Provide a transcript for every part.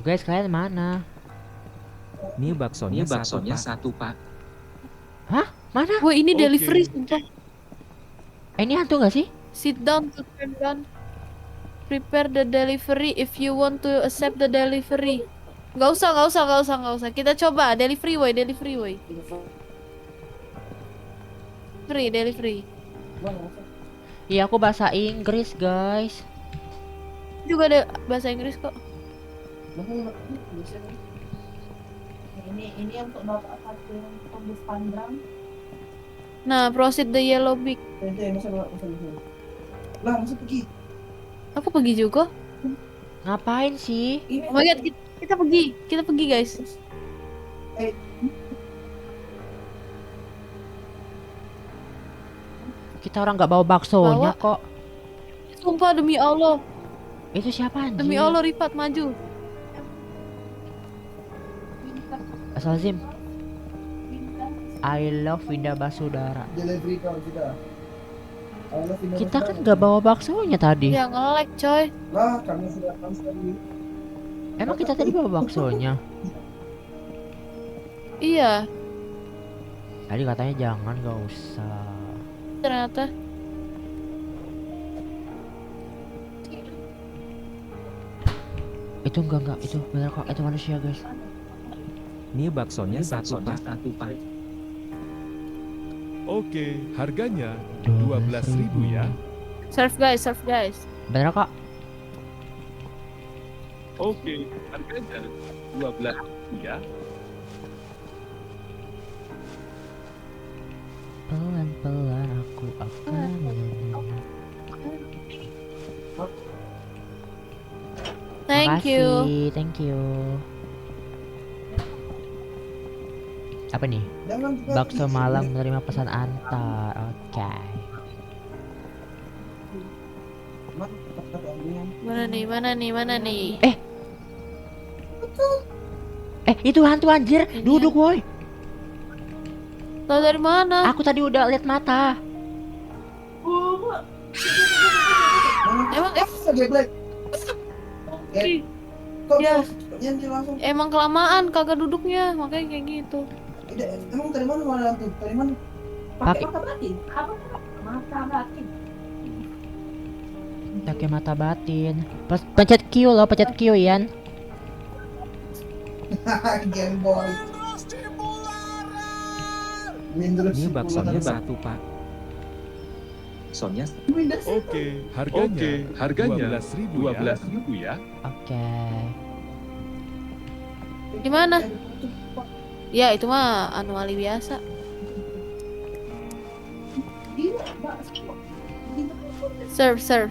Guys, kalian mana? Ini baksonya satu, Pak. Hah? Mana? Woi, ini delivery sumpah. Ini hantu gak sih? Sit down to turn down. Prepare the delivery if you want to accept the delivery. Gak usah. Kita coba delivery woi. Delivery. Iya, aku bahasa Inggris, guys. Juga ada bahasa Inggris kok. Ini untuk bapak satu yang tembus pandang. Nah, proceed the yellow big. Masa lah, masa pergi. Aku pergi juga. Ngapain sih? Oh my god, kita pergi guys. Kita orang nggak bawa baksonya Bawa. kok. Sumpah demi Allah. Itu siapa anjir? Demi Allah Rifat maju. Astagfirullahaladzim. I love Winda Basudara. Delivery kau kita. Kita kan nggak bawa baksonya tadi. Ya nge-lag coy. Lah, kami sudah tadi. Emang kita tadi bawa baksonya? Iya, Tadi katanya jangan, nggak usah. ternyata. Itu enggak, itu benar kok, itu manusia guys. Ini baksonya satu, Pak. Oke, harganya 12.000 ya. Serve guys. Benar kok. Oke, harganya 12.000 ya. Pelan-pelan aku akan Thank you. Makasih, thank you. Apa nih? Bakso Malang menerima pesan antar. Oke. Mana nih? Itu hantu anjir. Ini Duduk woi. Tahu dari mana? Aku tadi udah lihat mata. Emang Black. Kok Ya. yang dia langsung emang kelamaan kagak duduknya, makanya kayak gitu. emang dari mana tuh? Dari mana? Pakai Mata batin. Apa? Mata batin. pakai mata batin. Pencet Q loh, pencet Q Ian. Game Boy. Ini baksonya satu, Pak. Baksonya Oke, harganya 12.000 ya. Oke. Gimana? Ya itu mah anomali biasa. Serve.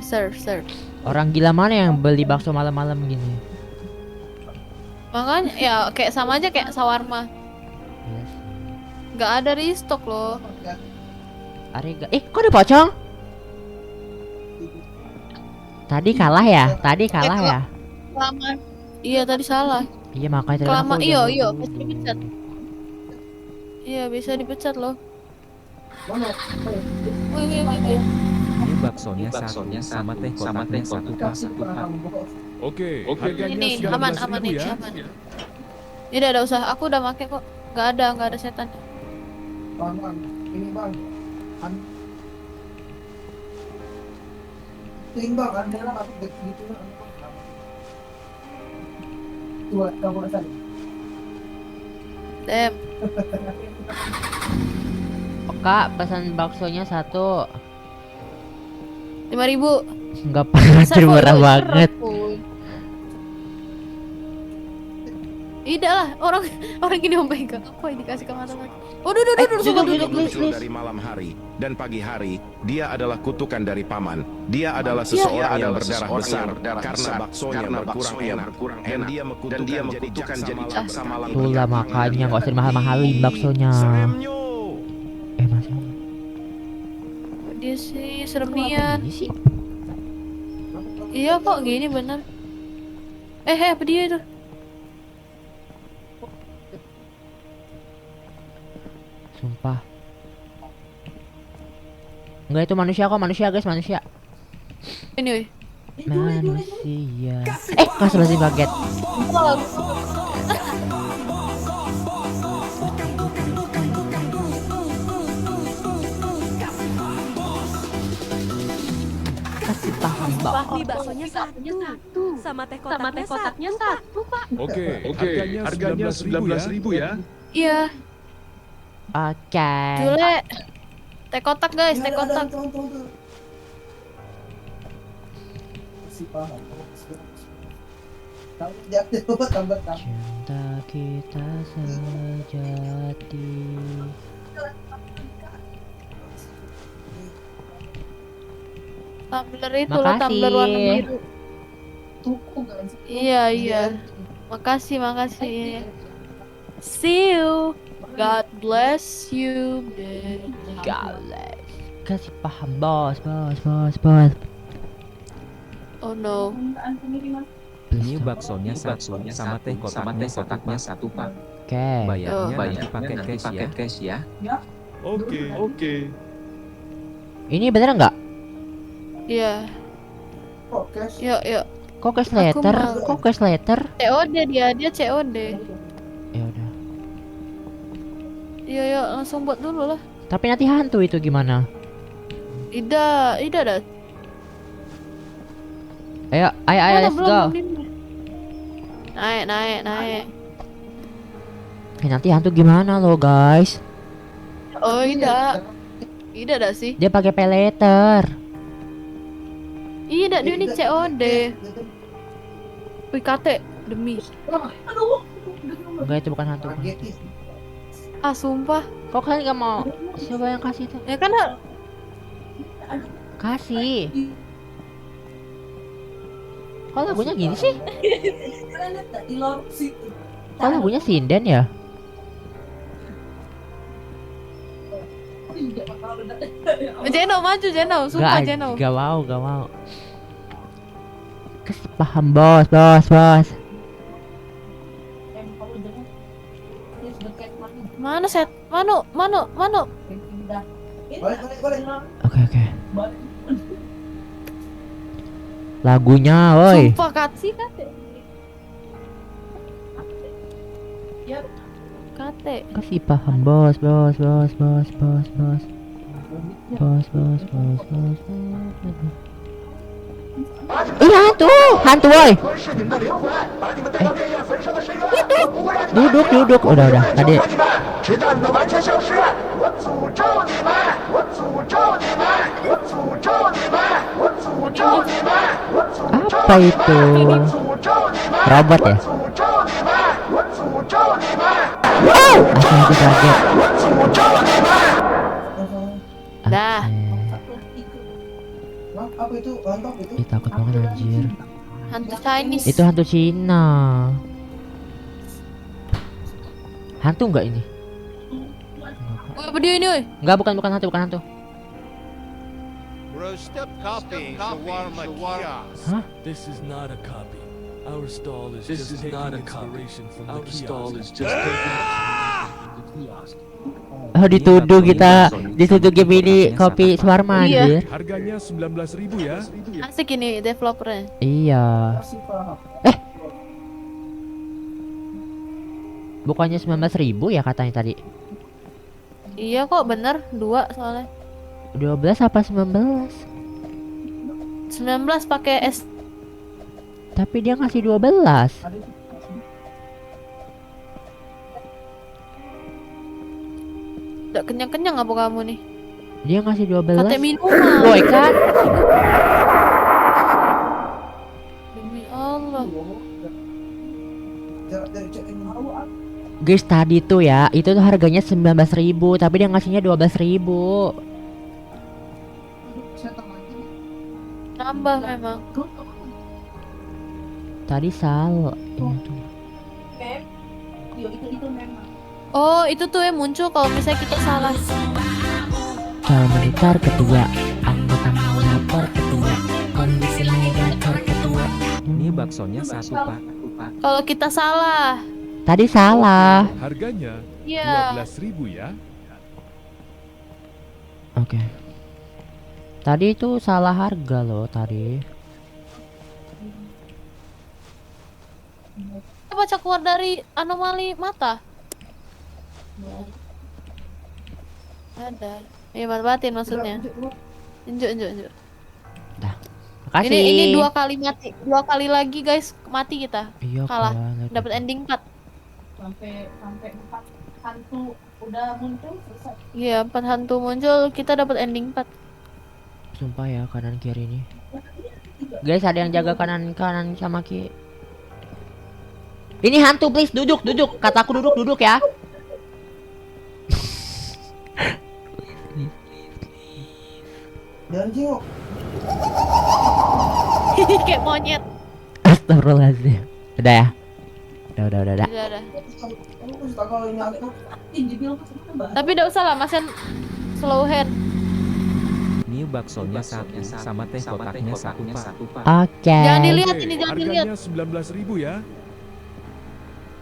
Orang gila mana yang beli bakso malam-malam gini? Makanya ya kayak sama aja kayak shawarma. Yes. Gak ada restock loh. Arega. Kok ada pocong? Tadi kalah ya? Kelamaan. Iya tadi salah. Iya makanya tadi Kelamaan. aku Iya, udah- bisa dipecat. Iya bisa dipecat loh. Wih. ini baksonya satu sama teh kotaknya satu, Pak. Oke, harganya Ini 19.000 aman ya. Ini udah usah. Aku udah make kok. Gak ada setan. Bang, ini bang. Bang, anda lah begitu lah. Dua, kamu asal. Dem. Kak, pesan baksonya 1. 5.000. Enggak anjir murah banget. Tidak lah, orang gini mau pegang apa ini dikasih ke mata lagi. Oh, duduk, duduk, Muncul dari malam hari dan pagi hari, dia adalah kutukan dari paman. Dia adalah seseorang yang berdarah besar karena baksonya berkurang enak dan dia mekutukan jadi jaksa malang. Itulah makanya nggak usah mahal-mahalin baksonya. Seremnyo. Masih Dia sih seremian. ini sih. Iya kok gini bener. Apa dia itu? Sumpah. Enggak, itu manusia kok, manusia. Ini weh. Manusia. Astagfirullahaladzim, kaget. Kasih paham, Mbak. Mie baksonya satu. Sama teh kotaknya satu, Pak. Oke, harganya 19.000 ya. Iya, Oke. Jule. Teh kotak guys, teh kotak. Masih paham. Kamu jatuh coba tambah. Cinta kita sejati. Tumbler itu loh, tumbler warna Makasih. biru. Tuku kan. Iya, iya. Makasih, makasih. See you. God bless you, babe. Gales. Kasih paham, bos, bos, bos, bos. Oh no. Ini baksonya satu sama teh kotaknya satu Pak. Oke. Bayarnya Oh. nanti pakai cash ya. Oke. Ini bener nggak? Iya. Oke. Yuk, yuk. Kok cash letter? mau. Kok cash letter? COD dia COD. Ya udah. Iya, yuk, langsung buat dulu lah. Tapi nanti hantu itu gimana? Ida dah. Ayo, ayo, Mana, let's go. belum. Naik. Nanti hantu gimana lo, guys? Oh, Ida dah sih. Dia pakai pay letter. Ida dia ini COD. Wih, kate demi. Enggak, itu bukan hantu. Ah, sumpah. Kok kalian nggak mau? Siapa yang kasih itu? Ya kan Kasih. Kok lagunya gini sih? Kok lagunya sinden ya? Jeno maju, Jeno. Sumpah, Jeno. Gak mau. Kasih paham, bos, bos, bos. Mana set? Mano. Balik. Oke. Lagunya, woi. Sumpah katsi kate. Kate. Kasih paham, bos, bos, bos, bos, bos, bos. Bos. Ih, hantu, woi. Duduk. Udah. Tadi. Apa itu? Robot ya? Wow! Asal aku kaget. Dah. Apa itu? Mantap itu. Ih, takut banget anjir. Hantu Chinese. Itu hantu Cina. Hantu enggak ini? Woi, apa dia ini, woi? Enggak, bukan hantu. Bro, stop copying shawarma kiosk. Hah? This is not a copy. Our stall is This just is not taking a copy. inspiration from Our the stall kiosk. is just taking the kiosk. Oh, dituduh kita. Dituduh game ini kopi shawarma Iya. anjir. Harganya 19.000 ya. Asik ini developernya. Iya. Masih paham. Bukannya 19.000 ya katanya tadi? Iya kok, bener 2 soalnya. 12 apa 19? 19 pakai S. Tapi dia ngasih 12. Udah kenyang-kenyang apa kamu nih? Dia ngasih 12. Kate minuman. Boy kan? Demi Allah. Jarak dari cek ini. Guys, tadi tuh ya, itu tuh harganya 19.000, tapi dia ngasihnya 12.000. Saya tengah. Nambah memang. Tadi salah. Ini tuh. Oh, itu tuh yang muncul kalau misalnya kita salah. Cara monitor kedua, anggota monitor kedua, kondisi monitor kedua. Ini baksonya satu Pak. Kalau kita salah. Tadi salah. Harganya Iya. 12.000 ya. Oke. Tadi itu salah harga loh tadi. Baca keluar dari anomali mata. Ada. Iya, mata batin maksudnya. Injuk. Makasih. Ini 2 kali mati. 2 kali lagi guys mati kita. Iya Kalah. kan. Dapat ending 4. Sampai 4 hantu udah muncul selesai. Iya, 4 hantu muncul, kita dapat ending 4. Sumpah ya kanan kiri ini. Guys, ada yang jaga kanan sama kiri. Ini hantu, please duduk. Kataku duduk ya. Jangan jenguk. Kayak monyet. Astagfirullahaladzim. Udah ya. Udah. Udah. Kamu suka kalau ini aku. Tapi udah usah lah, Mas Yan slow hand. Ini baksonya satu sama teh kotaknya satu pak. Oke. Jangan dilihat ini, jangan dilihat. Harganya 19.000 ya.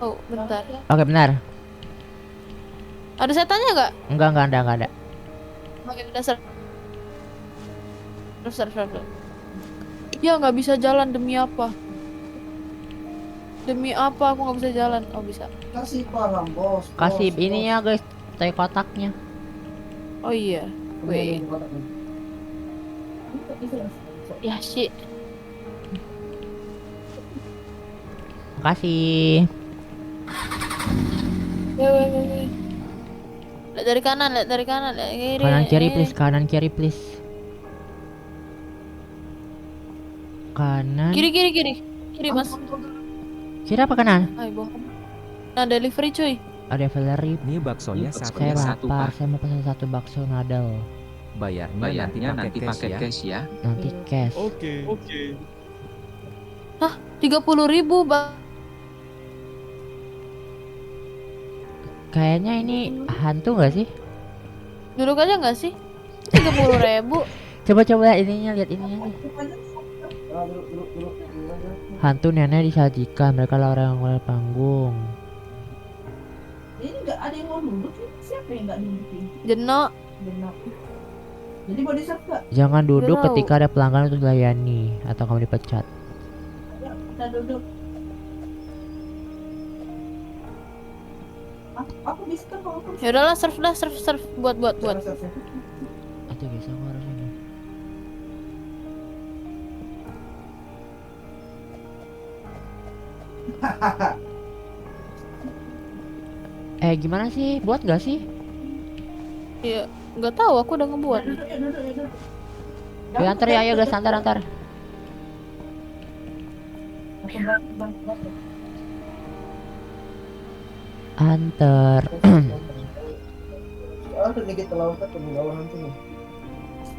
Oh, bentar. Oke, benar. Ada setannya nggak? Enggak ada. Oke, udah serf. Ya nggak bisa jalan, demi apa? Demi apa aku nggak bisa jalan? Oh bisa. Kasih barang bos. Kasih ininya guys, teh kotaknya. Oh iya. Wait. Ya shit. Makasih. Wait. Lihat dari kanan, lihat kiri. Kanan kiri please. Kanan. Kiri Mas. Kiri apa kanan? Ayo bohong. Nah, delivery cuy. Ada delivery. Ini baksonya Saya lapar, saya mau pesan 1 bakso nadal. Bayarnya nanti pakai cash ya. Nanti cash. Oke. 30.000 Bang. Kayaknya ini hantu nggak sih? Duduk aja nggak sih? 30.000. Coba ininya, lihat ininya nih. Duduk. Hantu nenek disajikan, mereka lah orang yang mulai panggung. Ini nggak ada yang mau duduk, siapa yang nggak duduk? Jeno. Benar. Jadi body shop nggak? Jangan duduk Tahu. ketika ada pelanggan untuk dilayani atau kamu dipecat. Kita duduk. Aku bisa kalau aku Ya udahlah, serve buat. Aduh guys, aku harus ini. Gimana sih? Buat nggak sih? Iya, nggak tahu, aku udah ngebuat. duduk. Ya antar ya, ayo guys, antar. Bang. Antar. Ada dikit ke laut ke bawah nanti nih.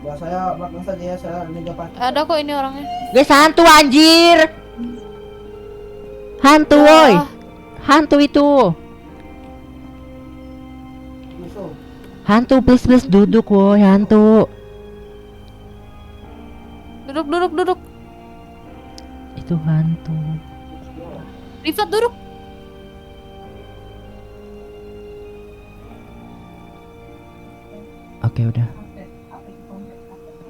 Ya saya belakang saja ya, saya ini gak pakai. Ada kok ini orangnya. Guys, hantu anjir. Hantu woi. Hantu itu. Musuh. Hantu please duduk woi, hantu. Duduk. Itu hantu. Rifat duduk. Oke, udah.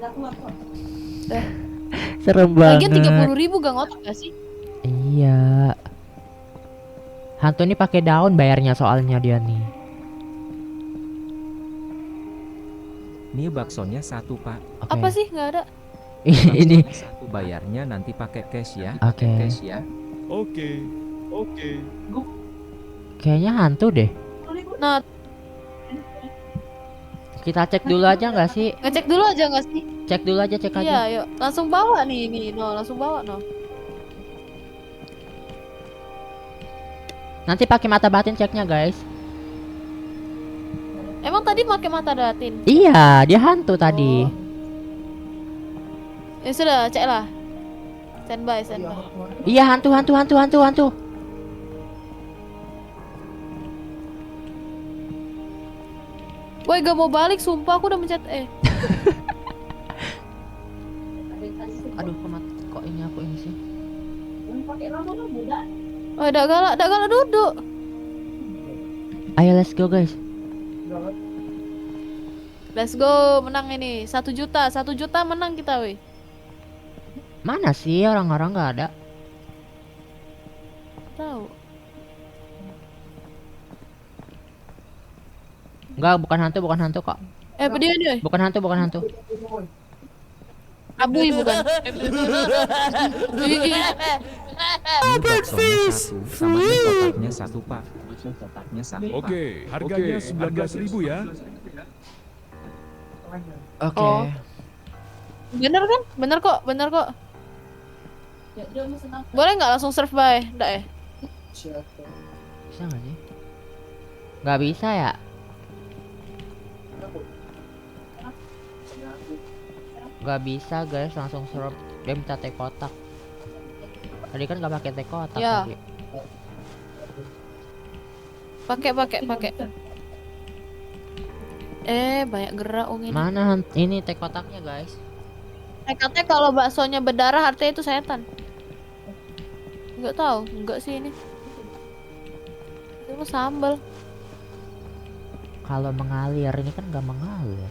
Udah keluar kok. Serem Lagian banget. 30.000 gak ngotak gak sih? Iya. Hantu ini pakai daun bayarnya soalnya dia nih. Ini baksonya satu pak. Oke. Apa sih? Nggak ada. Ini. Satu bayarnya nanti pakai cash ya. Oke. Oke. Kayaknya hantu deh. Nah, Kita cek dulu aja nggak sih? ngecek dulu aja nggak sih? Cek dulu aja, cek Iya, aja. yuk. Langsung bawa nih ini. No, langsung bawa no. Nanti pakai mata batin ceknya guys. Emang tadi pakai mata datin? Iya, dia hantu tadi. Ya sudah, cek lah. Standby. Iya, hantu. Woi, gak mau balik, sumpah aku udah mencet Aduh, kok ini aku ini sih. Pakai lama-lama udah. Oh, dak galak duduk. Ayo let's go guys. Let's go, menang ini. 1 juta menang kita, woi. Mana sih orang-orang nggak ada? tahu. Enggak, bukan hantu kok. Dia. Bukan hantu. Abui bukan? Menu baksonya satu, sama teh kotaknya satu pak. Oke, harganya 19.000 ya. Oke. Oh. Bener kan? Bener kok. Ya, dia mesen apa? Boleh nggak langsung serve by? Nggak ya? Siapa? Bisa nggak sih? Nggak bisa ya? Nggak bisa guys, langsung serve. Dia minta teh kotak. Tadi kan nggak pakai teh kotak Ya. tadi. Pakai. Banyak gerak ini. Mana ini teh kotaknya guys? Katanya kalau baksonya berdarah artinya itu setan. Nggak tahu, enggak sih ini. Itu mah sambal. Kalau mengalir ini kan nggak mengalir.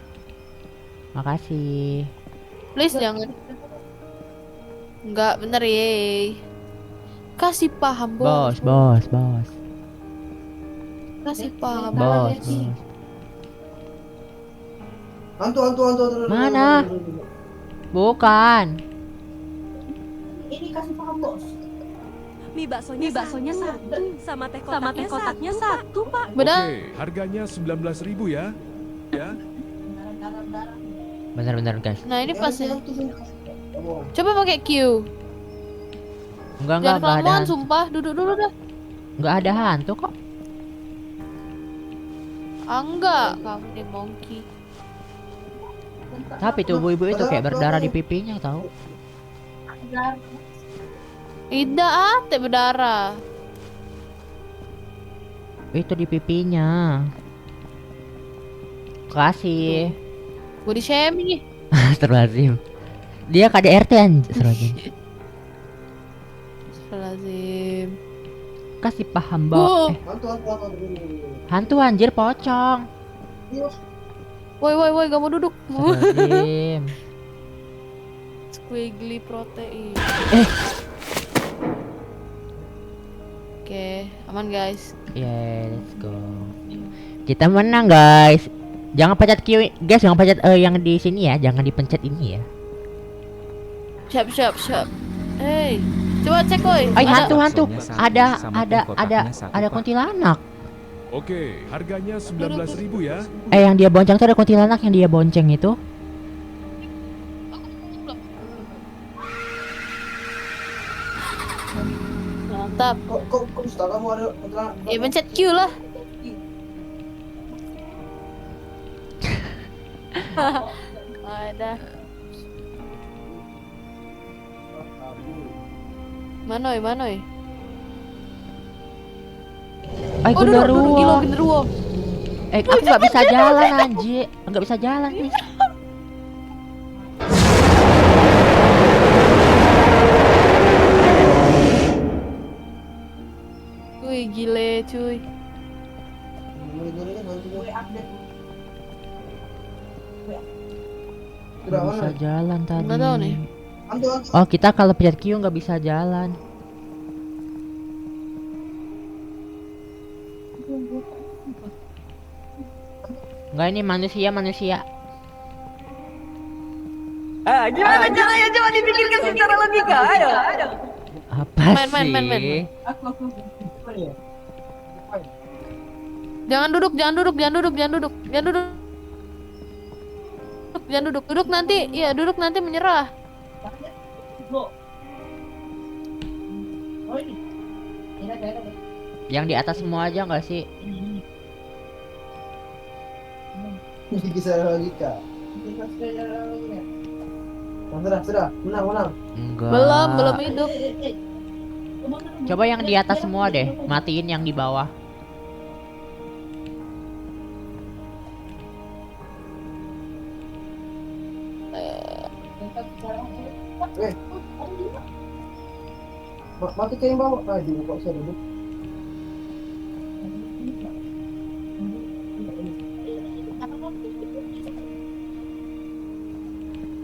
Makasih. Please jangan. Enggak bener ye. Kasih paham Bos. Kasih paham. Bos. Hantu. Mana? Bukan. Ini kasih paham bos. Mie baksonya satu, sama teh kotaknya satu, Pak. Benar. Oke, harganya 19.000 ya. Bener guys. Nah ini pas ya. Oh, Coba pakai Q. Enggak Jangan ada. kelamaan sumpah. Duduk dulu dah. Enggak ada hantu kok. Enggak. Kamu nih monkey. Tapi tubuh ibu itu kayak berdarah di pipinya tahu. Tidak, teh berdarah. Itu di pipinya. Kasih. Body shaming nih. Astagfirullahaladzim. Dia KDRT Astagfirullahaladzim. Astagfirullahaladzim. Kasih paham mbak. hantu. Hantu anjir pocong. Woi, gak mau duduk. Astagfirullahaladzim. Squiggly protein. Oke, aman guys. Yeah, let's go. Kita menang guys. Jangan pencet Q guys, jangan pencet yang di sini ya, jangan dipencet ini ya. Siap. Hey, coba cek woi. Ay, hantu. Baksonya satu, Ada sama teh kotaknya satu, ada Pak. kuntilanak. Oke, harganya 19.000 ya. Yang dia bonceng tuh ada kuntilanak yang dia bonceng itu. Mantap. Kok bisa kamu ada kontra? Ya pencet Q lah. Ada. Manoy. Ay, Duduk, gila genderuwo. genderuwo. Aku nggak bisa jalan anjir. Nggak bisa jalan guys. Wih, gile cuy. Gue update. Nggak bisa jalan tadi. Nggak tahu nih. Hantu. Oh, kita kalau pencet Q nggak bisa jalan. Nggak, ini manusia. Gimana caranya? Coba dipikirkan secara logika. Ayo. Apa Main. sih? Aku. Jangan duduk. Duduk nanti. Iya, duduk nanti menyerah. Oh ini. Ada. Yang di atas semua aja nggak sih? Kisah logika. Sudah. Menang. Enggak. Belum hidup. Coba yang di atas semua deh, matiin yang di bawah. Mati ke yang bawah. Aduh, kok saya duduk.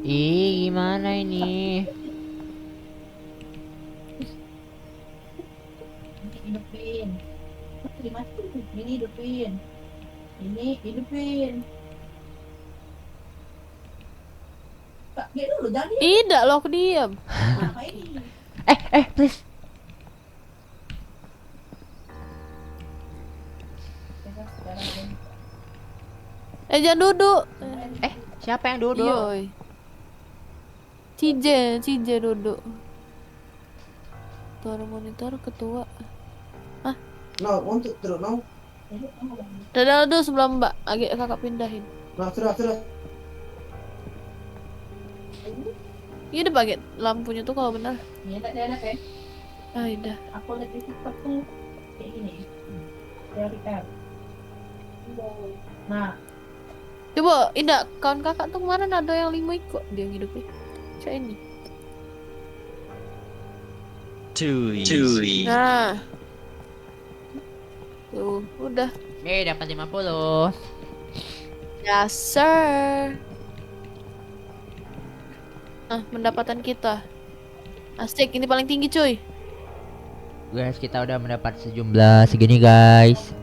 Ih, gimana ini? hidupin. Dimatiin. Ini hidupin. Ini hidupin. Kak, dia dulu jangan dia. Tidak loh, aku diam. Apa ini? Please. Jangan duduk. Siapa yang duduk? Yoi. CJ duduk. Ketua monitor, ketua. No, untuk terus no. Dadah duduk sebelah Mbak. Agak kakak pindahin. Nah, sudah. Iya udah pakai lampunya tuh kalau benar. Ini ada kayak Udah. aku lihat di TikTok tuh kayak gini. Dari app. Nah, Coba, Indah, kawan kakak tuh kemarin ada yang 5 ikut dia hidupnya. Kayak ini. Too easy. Nah. Tuh, udah. Dapat 50. Ya, sir. Pendapatan kita. Asik, ini paling tinggi, cuy. Guys, kita udah mendapat sejumlah segini, guys.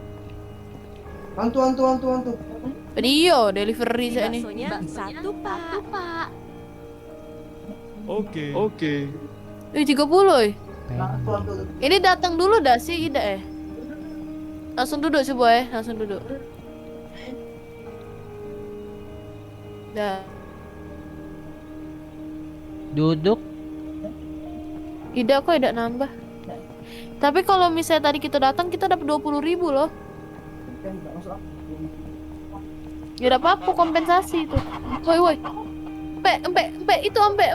Hantu. Video delivery saya ini. Baksonya 1, Pak. Oke. 30, Hantu. Ini datang dulu dah sih, Ida Langsung duduk sih, boy. Langsung duduk. Dah. Duduk. Ida kok tidak nambah. Tapi kalau misalnya tadi kita datang, kita dapat 20.000 loh. Ya udah apa-apa, kompensasi itu. Woi. Empe, itu empe.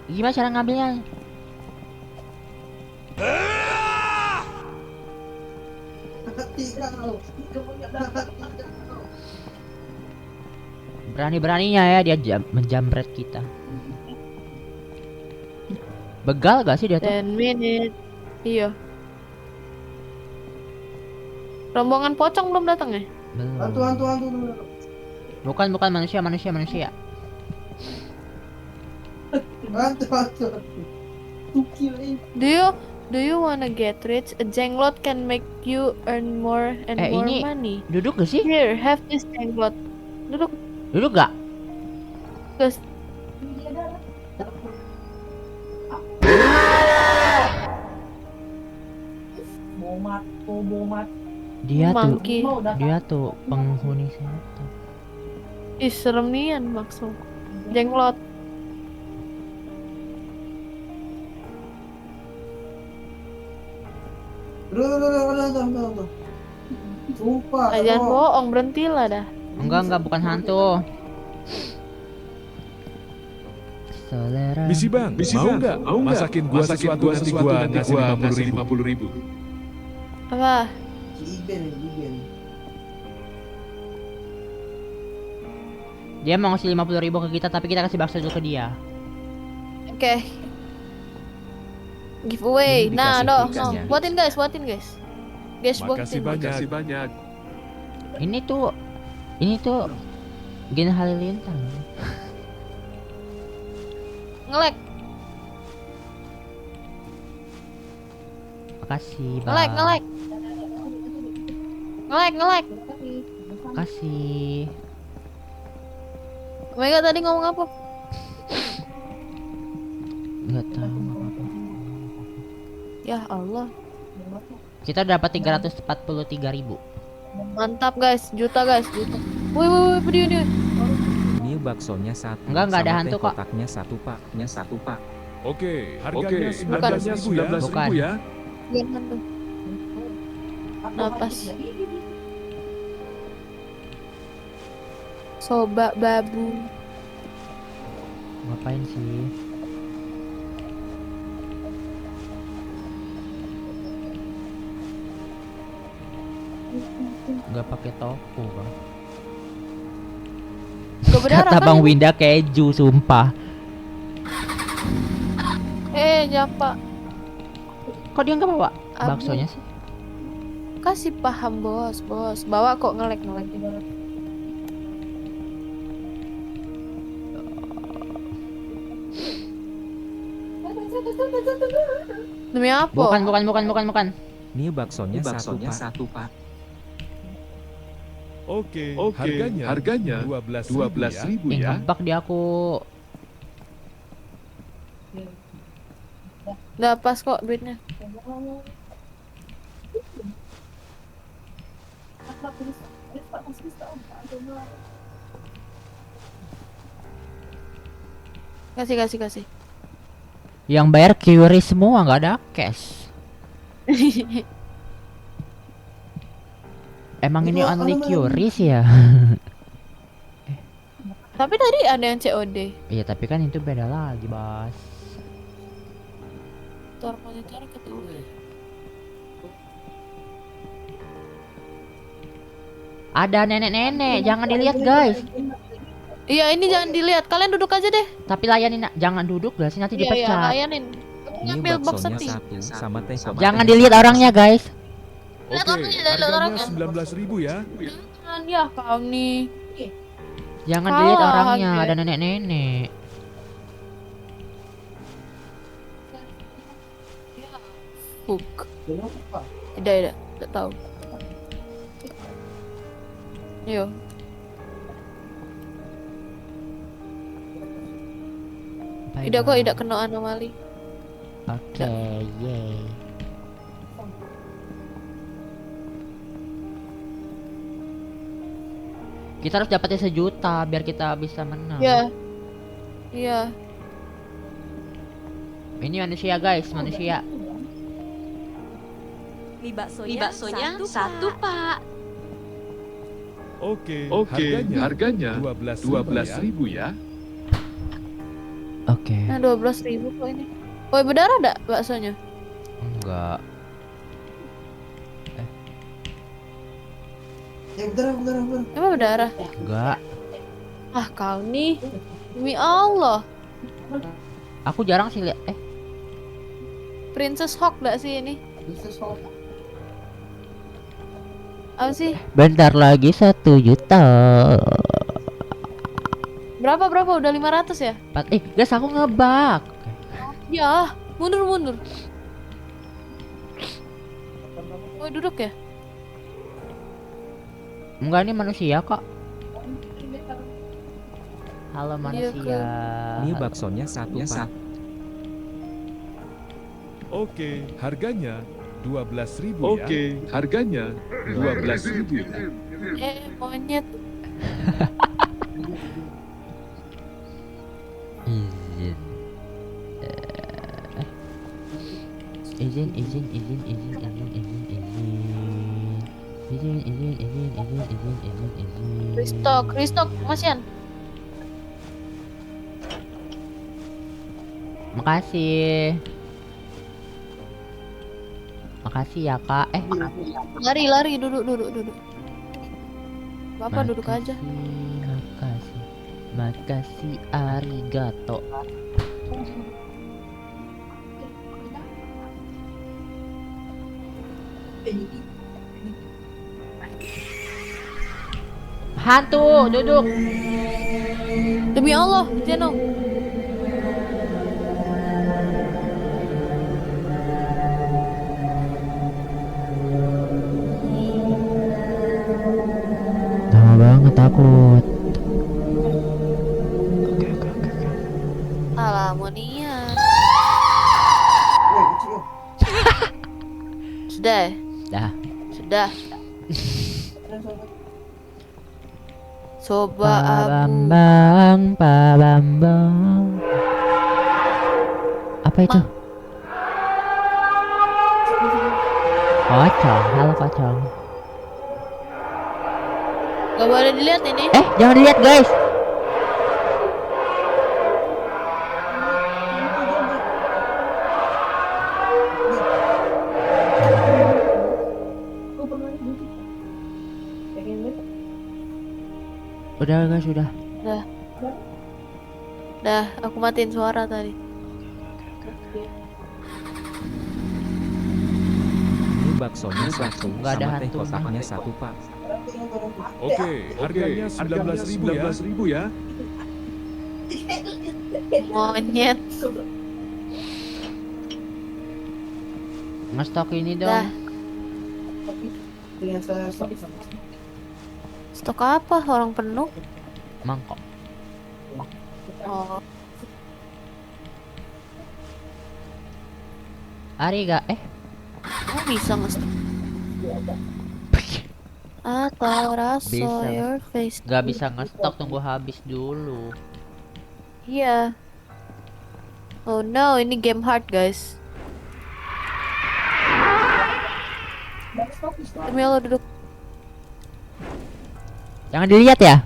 Gimana cara ngambilnya? Berani-beraninya ya dia menjamret kita. Begal gak sih dia tuh? 10 minutes. Iya. Rombongan pocong belum datang ya? Belum. Hantu. Bukan manusia. Hantu. Do you wanna get rich? A jenglot can make you earn more and more ini money. Duduk gak sih? Here, have this jenglot. Duduk gak? Guys. bomat. Dia Monkey. tuh penghuni setan. Ih, serem nian maksud. Jenglot. Udah. Sumpah. Jangan bohong, berhentilah dah. Enggak, bukan hantu. Selera. Misi bang, mau nggak? Masakin gua sesuatu nanti gua ngasih 50.000. Apa? Iben. Dia mau ngasih 50.000 ke kita, tapi kita kasih bakso dulu ke dia. Oke. Giveaway. Ini Nah, dikasih no. pulsanya. Buatin guys. Guys, Makasih buatin. banyak. Ini tuh Gen Halilintar. Ngelek. Makasih, Bang. Ngelek. Makasih. Mega tadi ngomong apa? Enggak tahu apa-apa. Ya Allah. Kita dapat 343.000. Mantap guys, juta. Woi, dia. Ini baksonya 1. Enggak ada sama hantu teh kok. kotaknya 1, Pak. Oke, harganya Bukan. 19.000 ya. Jangan tuh. Napas. Soba babu. Ngapain sih? Enggak pakai tofu, Bang. Gak berdarah Kata kan? Bang Winda keju, sumpah. Japa. Kok dia nggak bawa Abu. baksonya sih? Kasih paham bos. Bawa kok ngelek. Demi apa? Bukan. Ini baksonya satu, Pak. Oke, harganya 12.000 ya. Ngebak di aku. Udah pas kok duitnya. Kasih. Yang bayar QRI semua, nggak ada cash. Emang ini only QRIs ya? Tapi tadi ada yang COD. Iya, tapi kan itu beda lagi, Bos. Monitor ketemu. Ada nenek-nenek, jangan dilihat, guys. Iya, ini jangan dilihat. Kalian duduk aja deh. Tapi layanin, jangan duduk lah, nanti Iya, dipecat. layanin. Ini Ngambil box baksonya setting. satu sama teh kotak. Jangan dilihat orangnya, guys. Lihat Oke, orangnya, lihat harganya orangnya. 19.000 ya. Jangan ya kau nih. Jangan dilihat Kalah, orangnya, Ge. ada nenek-nenek. Hook. Tidak tahu. Yo. Tidak kok, tidak kena anomali. Oke, yay. Kita harus dapatnya 1 juta biar kita bisa menang. Iya. Ini manusia, guys, manusia. Mie baksonya satu, Pak. Oke, harganya 12.000 ya. Oke. Nah, 12.000 kok ini. Oh, berdarah ada baksonya? Enggak. Ya bentar. Emang berdarah? Enggak. Ah, kau nih. Demi Allah. Aku jarang sih lihat. Princess Hawk gak sih ini? Apa sih? Bentar lagi 1 juta. Berapa? Udah 500 ya? Guys, aku ngebak. Ya, mundur. Oh, duduk ya? Enggak, ini manusia kok. Halo manusia. Ini baksonya satu, Pak. Oke, harganya 12.000 ya. Oke, harganya 12.000. Monyet. Izin. Kristok, Masian. Makasih ya, Kak. Lari, duduk. Bapak duduk aja. Makasih, arigato. Hantu, duduk. Demi Allah, Zeno. Lama banget takut. Alamonia. Sudah. Coba Pak Bambang. Apa itu? Pocong, halo pocong. Gak boleh dilihat ini. Jangan dilihat, guys. Udah, guys, udah. Dah, aku matiin suara tadi. Ini baksonya satu, Nggak ada sama teh hantu. kotaknya satu, Pak. Oke, harganya 19.000 ya. Monyet. Ngestok ini Dah. dong. Dengan saya stop. Stok apa? Orang penuh. Mangkok. Oh. Ariga, Oh, bisa ngestok. Atau rasa Bisa. your face. Gak bisa ngestok, tunggu habis dulu. Iya. Oh no, ini game hard guys. Demi Allah duduk. Jangan dilihat ya.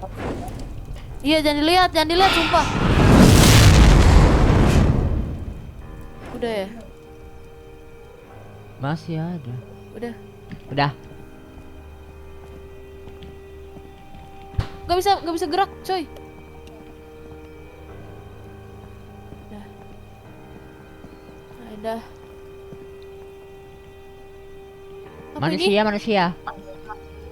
Iya, jangan dilihat, sumpah. Udah ya, Masih ada. udah. Udah. Gak bisa gerak, coy. Udah. Udah. Apa ini? Manusia.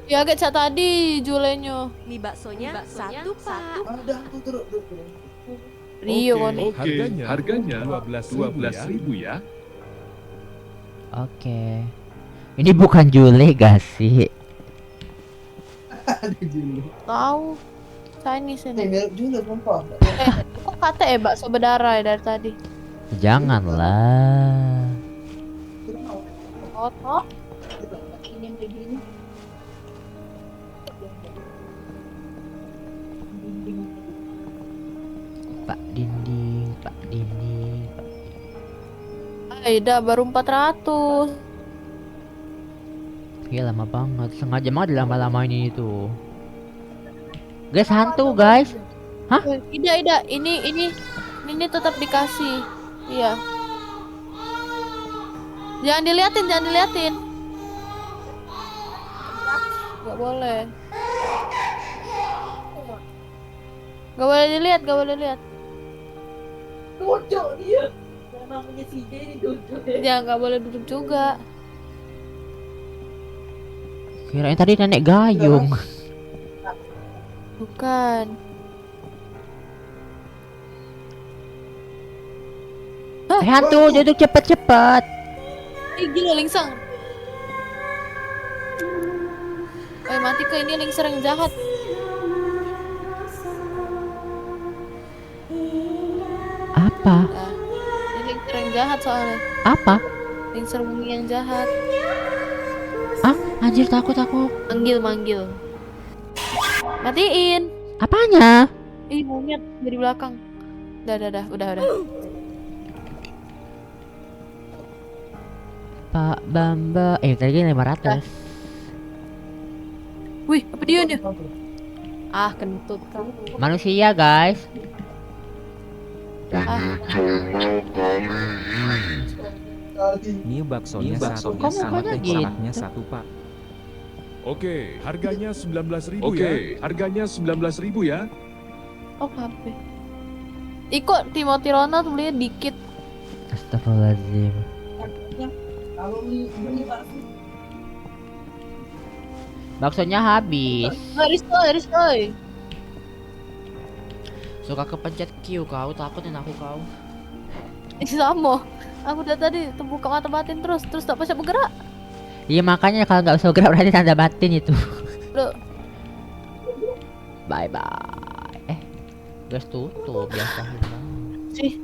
Ya kayak cat tadi Julenyo. Mie baksonya satu, Pak. Udah, turun. Rio kan. Oke, harganya 12.000 ya. Oke. Ini bukan Jule gak sih? Ada dulu. Tahu. Chinese ini. Mirip juga sumpah. Kok kata bakso berdarah ya dari tadi? Janganlah. Kotor. Ini yang begini. Pak Dinding. Dah baru 400. Iya lama banget. Sengaja banget lama-lamain itu. Guys, hantu guys. Hah? Ida, ini tetap dikasih. Iya. Jangan diliatin. Gak boleh. Gak boleh dilihat. Duduk dia. Namanya si Jenny duduk. Jangan, gak boleh duduk juga. Kirain tadi nenek gayung. Bukan. Hantu, duduk cepet. Gila lingsang. Mati ke ini lingsar yang jahat. Apa? Nah, ini lingsar yang jahat soalnya. Apa? Lingsar bumi yang jahat. Ah, anjir takut aku. Manggil. Matiin. Apanya? Ih, monyet dari belakang. Udah. Pak Bamba. Tadi 500. Wih, apa dia nih? Ah, kentut kamu. Manusia guys. Mie baksonya satu, Kok sama mukanya teh gitu? kotaknya satu, Pak. Oke, harganya 19.000 ya. Harganya 19.000 ya. Oh, HP. Ikut Timothy Ronald belinya dikit. Astagfirullahaladzim. Kalau beli bakso. Baksonya habis. Ristoy. Suka kepencet Q kau, takutin aku kau. Sama. Aku udah tadi buka mata batin terus tak bisa bergerak. Iya makanya kalau nggak bisa gerak berarti tanda batin itu. Loh, Bye. Gas tutup biasa. sih.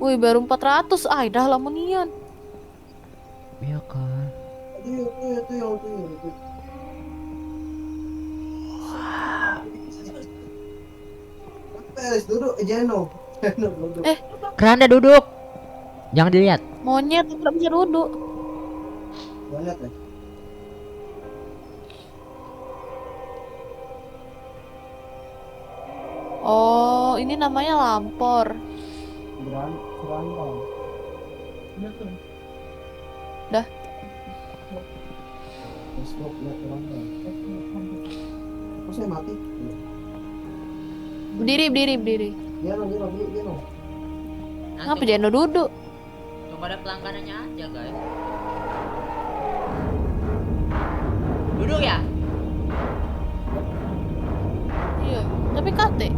Wih, baru 400. Dah lamunian. Iya kan. Itu. Peres duduk, Jeno. Duduk. Keranda duduk. Jangan dilihat. Monyet nggak bisa duduk. Banyak ya. Oh, ini namanya lampor. Serantau. Dah. Facebook lihat serantau. Kok saya mati? Berdiri. Jeno. Ngapa Jeno duduk? Cuma ada pelangganannya aja guys. Duduk ya? Iya, tapi kate.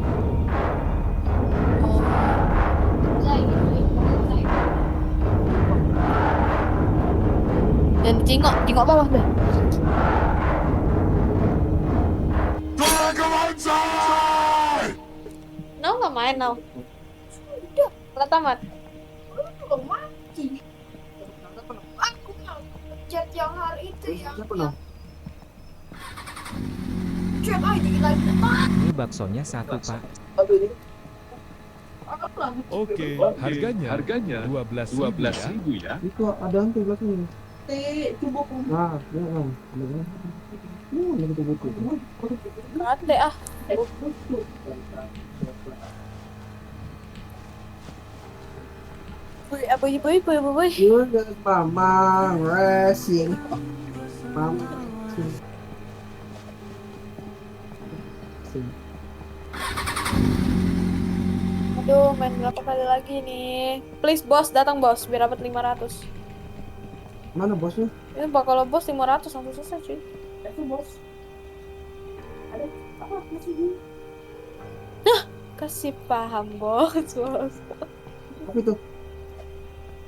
Oh, Dan jingok bawah deh. Nau nggak main Nau. Udah, telah tamat. Belum mati. Aku chat yang hari itu yang chat aja lagi. Ini baksonya 1 Pak. Oke, harganya 12.000 ya. Itu ada hantu belakang. Coba Nah, jangan. Ini buku. Mati ah. Boy. Juga Mamang racing. Mamang. Aduh, main berapa kali lagi nih? Please bos, datang bos, biar dapat 500. Mana bosnya? Ini kalau bos 500 langsung selesai cuy. itu bos. Ada apa masih di? Kasih paham bos. Apa itu?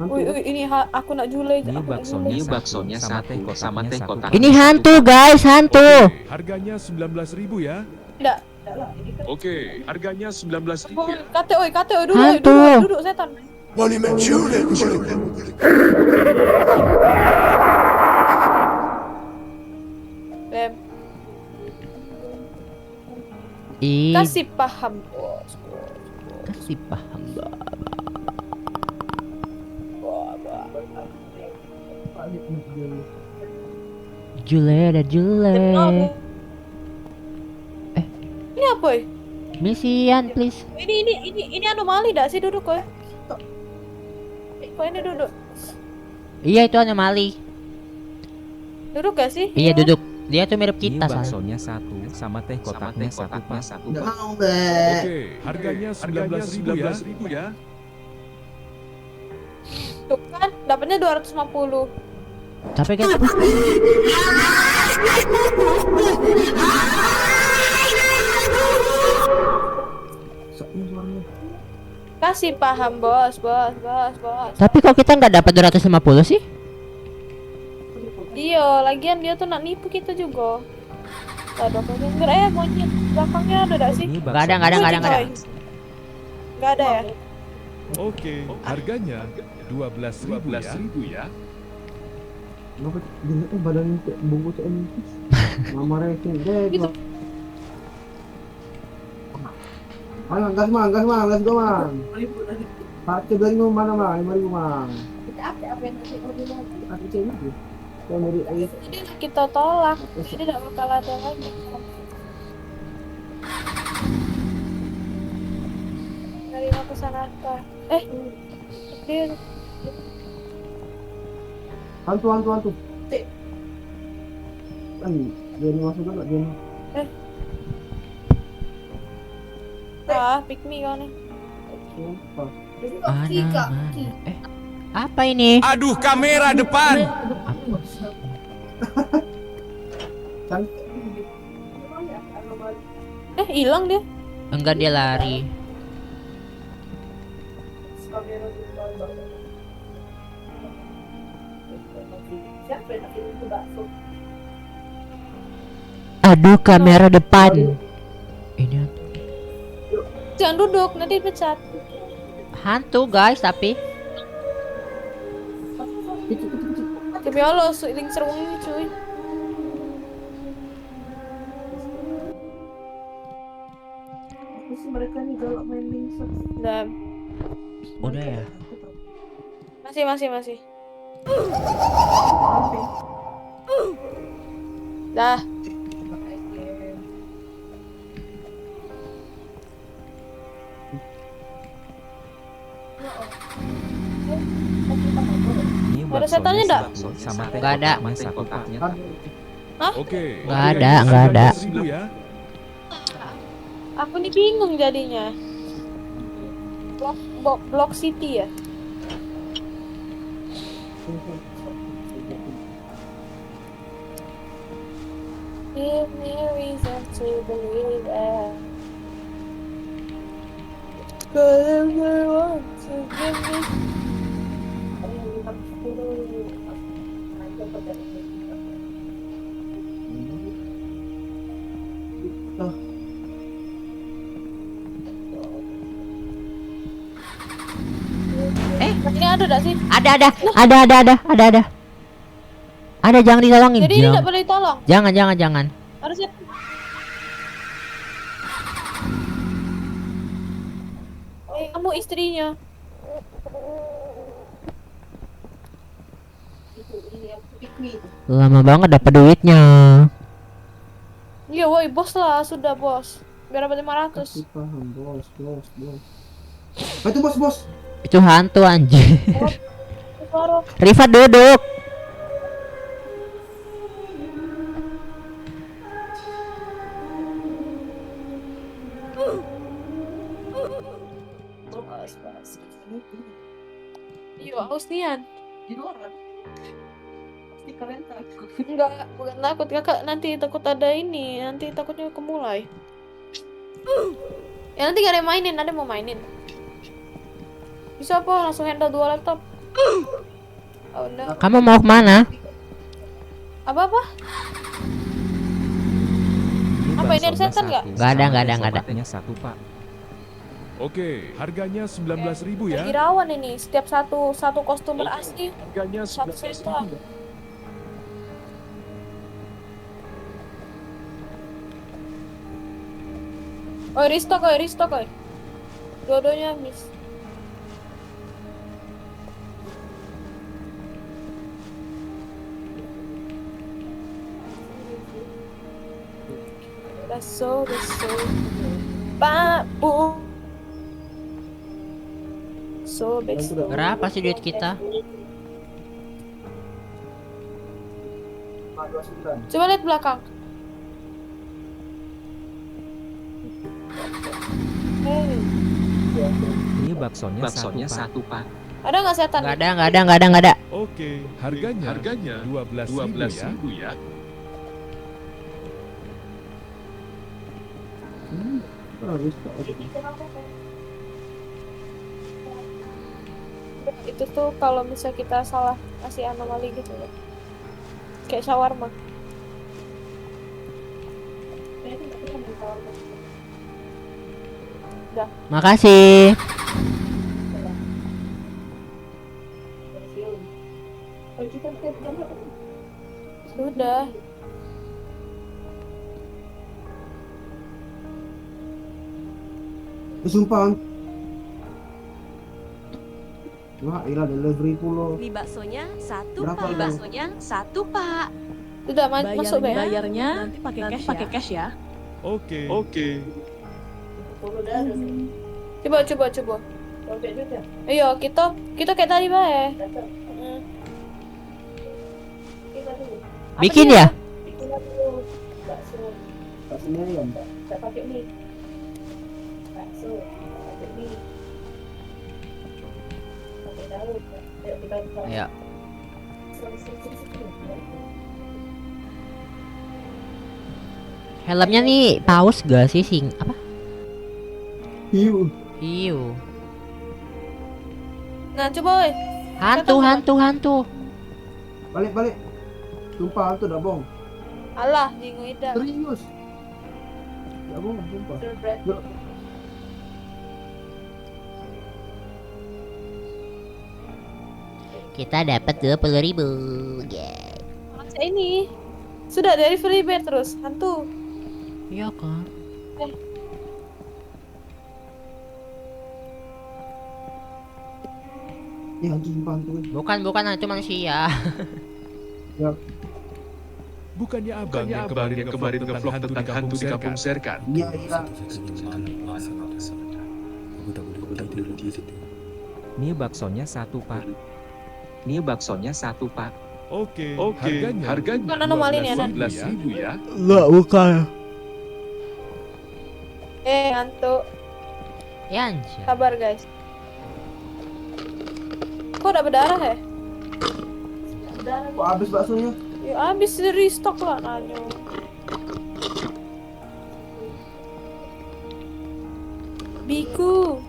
Wih, ini aku nak julai. Ini baksonya sama teh kotak. Ini hantu guys, hantu. Harganya 19.000 ya. Tidak. Oke, harganya 19.000 ya. Kate, oi, Hantu. duduk setan. Lem. Kasih paham bos. Kasih paham Jule. Ini apa ya? Misian please. Ini anomali dak sih duduk kok? Kok ini duduk? Iya itu anomali. Duduk gak sih? Iya duduk. Dia tuh mirip Ini kita San. baksonya 1 sama teh kotaknya 1 Pak. Oke, harganya 19.000 ya. Tuh kan, dapatnya 250. Tapi kan Kasih paham bos. tapi kok kita nggak dapat 250 sih? Iya, lagian dia tuh nak nipu kita juga. Ada apa monyet belakangnya ada gak sih? Ini Nggak ada. Gak ada ya? Oke, harganya 12.000 ya. Kenapa jenisnya badan bungkus ini? Mama racing deh. Gitu. Ayo gas mang, let's go mang. Parkir dari mana mang? 5.000 mang. Apa yang nanti ordinasi? Aku cewek itu. Yang dari air. Jadi kita tolak, jadi tidak bakal ada lagi. Dari mau ke sana apa? Dia Hantu. Dia masuk kan dia. pick me kau nih. Apa ini? Aduh, kamera depan. Hilang dia. Enggak, dia lari. Aduh, kamera depan. Ini Jangan duduk, nanti dipecat. hantu guys, tapi Demi Allah, link serung ini cuy. Mereka nih galak main lingser. udah ya. Masih. Dah. Ini Ada setannya baksonya nggak? 1 sama teh Nggak ada. kotaknya 1 Paknya. Oke. Nggak harganya ada. 19.000 ya. Aku nih bingung jadinya. Block City ya? Give me a reason to believe it. Cause they want to give me. Ini ada gak sih? Ada. Ada, jangan ditolongin. Jadi ini gak boleh ditolong. Jangan. Harusnya. Kamu istrinya. Lama banget dapat duitnya. Iya woi bos lah, sudah bos. Biar dapat 500. Paham bos. Apa itu bos? Itu hantu anjir. Baru. Rifa duduk. Iya, Austian. Di luar kan? Pasti kalian takut. Enggak, bukan takut kakak, nanti takut ada ini, nanti takutnya kemulai. Ya nanti gak ada yang mainin, ada yang mau mainin. Bisa apa? Langsung handle 2 laptop. Oh no. Kamu mau kemana? Apa? Apa ini ada setan nggak? Nggak ada. Sobatnya 1 pak. Oke, harganya 19.000 ya. Lagi rawan ini, setiap satu customer asli Harganya 1 juta. 19.000. Oh restock oi. Dua-duanya habis. Baso. Pak Bu. Beso. Berapa sih duit kita? 529. Coba lihat belakang. Ini baksonya 1 pak. Ada nggak setan? Nggak ada. Oke, harganya 12.000 ya. Itu tuh kalau misalnya kita salah kasih anomali gitu ya. Kayak shawarma. Udah. Makasih. Sudah. Sumpah. Wah, ilah delivery puluh. Mie baksonya 1 Berapa pak. itu? Baksonya 1 pak. Sudah masuk Be. Bayarnya nanti pakai cash ya. Oke. Coba. Ayo kita kayak tadi bae. Bikin ya? Tak sendirian. Ayo. Helmnya nih paus gak sih apa? Hiu. Nah, coba woi. Hantu. Balik. Sumpah itu dah bohong. Alah, jingu ida. Serius. Dah bohong, sumpah. Yuk. Kita dapat 20.000. Yeah. Ini sudah dari free bear terus hantu. Iya kan? Hantu sumpah hantu. Bukan hantu manusia. Ya. Bukannya abang yang kemarin nge-vlog tentang hantu di kampung Serkan? Iya. Ini baksonya 1 pak. Oke. Harganya Bukan anomali nih, Anan. 12.000 ya. Enggak, bukan. Hantu. Ya anjir. Sabar guys. Kok udah berdarah ya? Kok habis baksonya? Ya habis restock lah nanyo. Biku.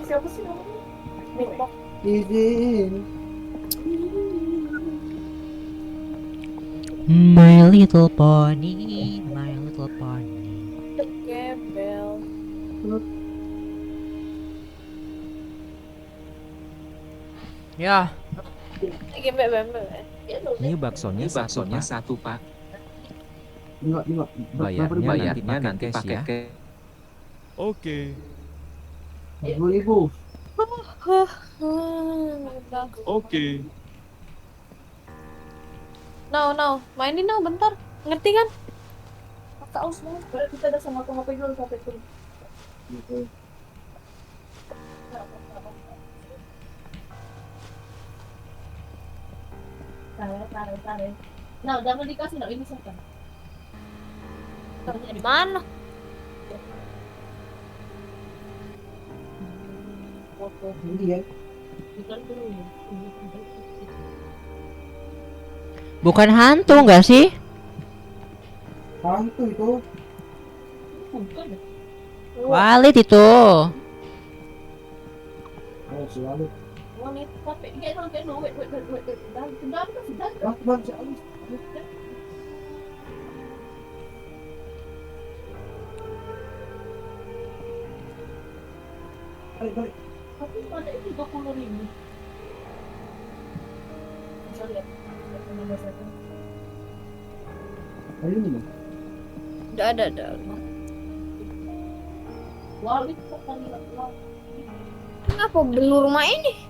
Siapa sih namanya? Izin. My Little Pony, My Little Pony. Gembel. Ya, Gembel bembel. Ini baksonya satu pak. Enggak. Bayarnya nanti pakai cash. Oke. 10.000. Oke. No, mainin no bentar. Ngerti kan? Kakak aus banget. Kita udah sama HP dulu, sampai dulu. Tarik. Nah, jangan dikasih, nah ini siapa? Di mana? Ini ya. bukan hantu nggak sih? Hantu itu. Walid itu. Oh, si Walid. Bang, si Walid. Balik. Tapi pada itu 20.000. Bisa lihat. Hari ini nih. Udah ada. Walid kok kali lah. Kenapa belum rumah ini?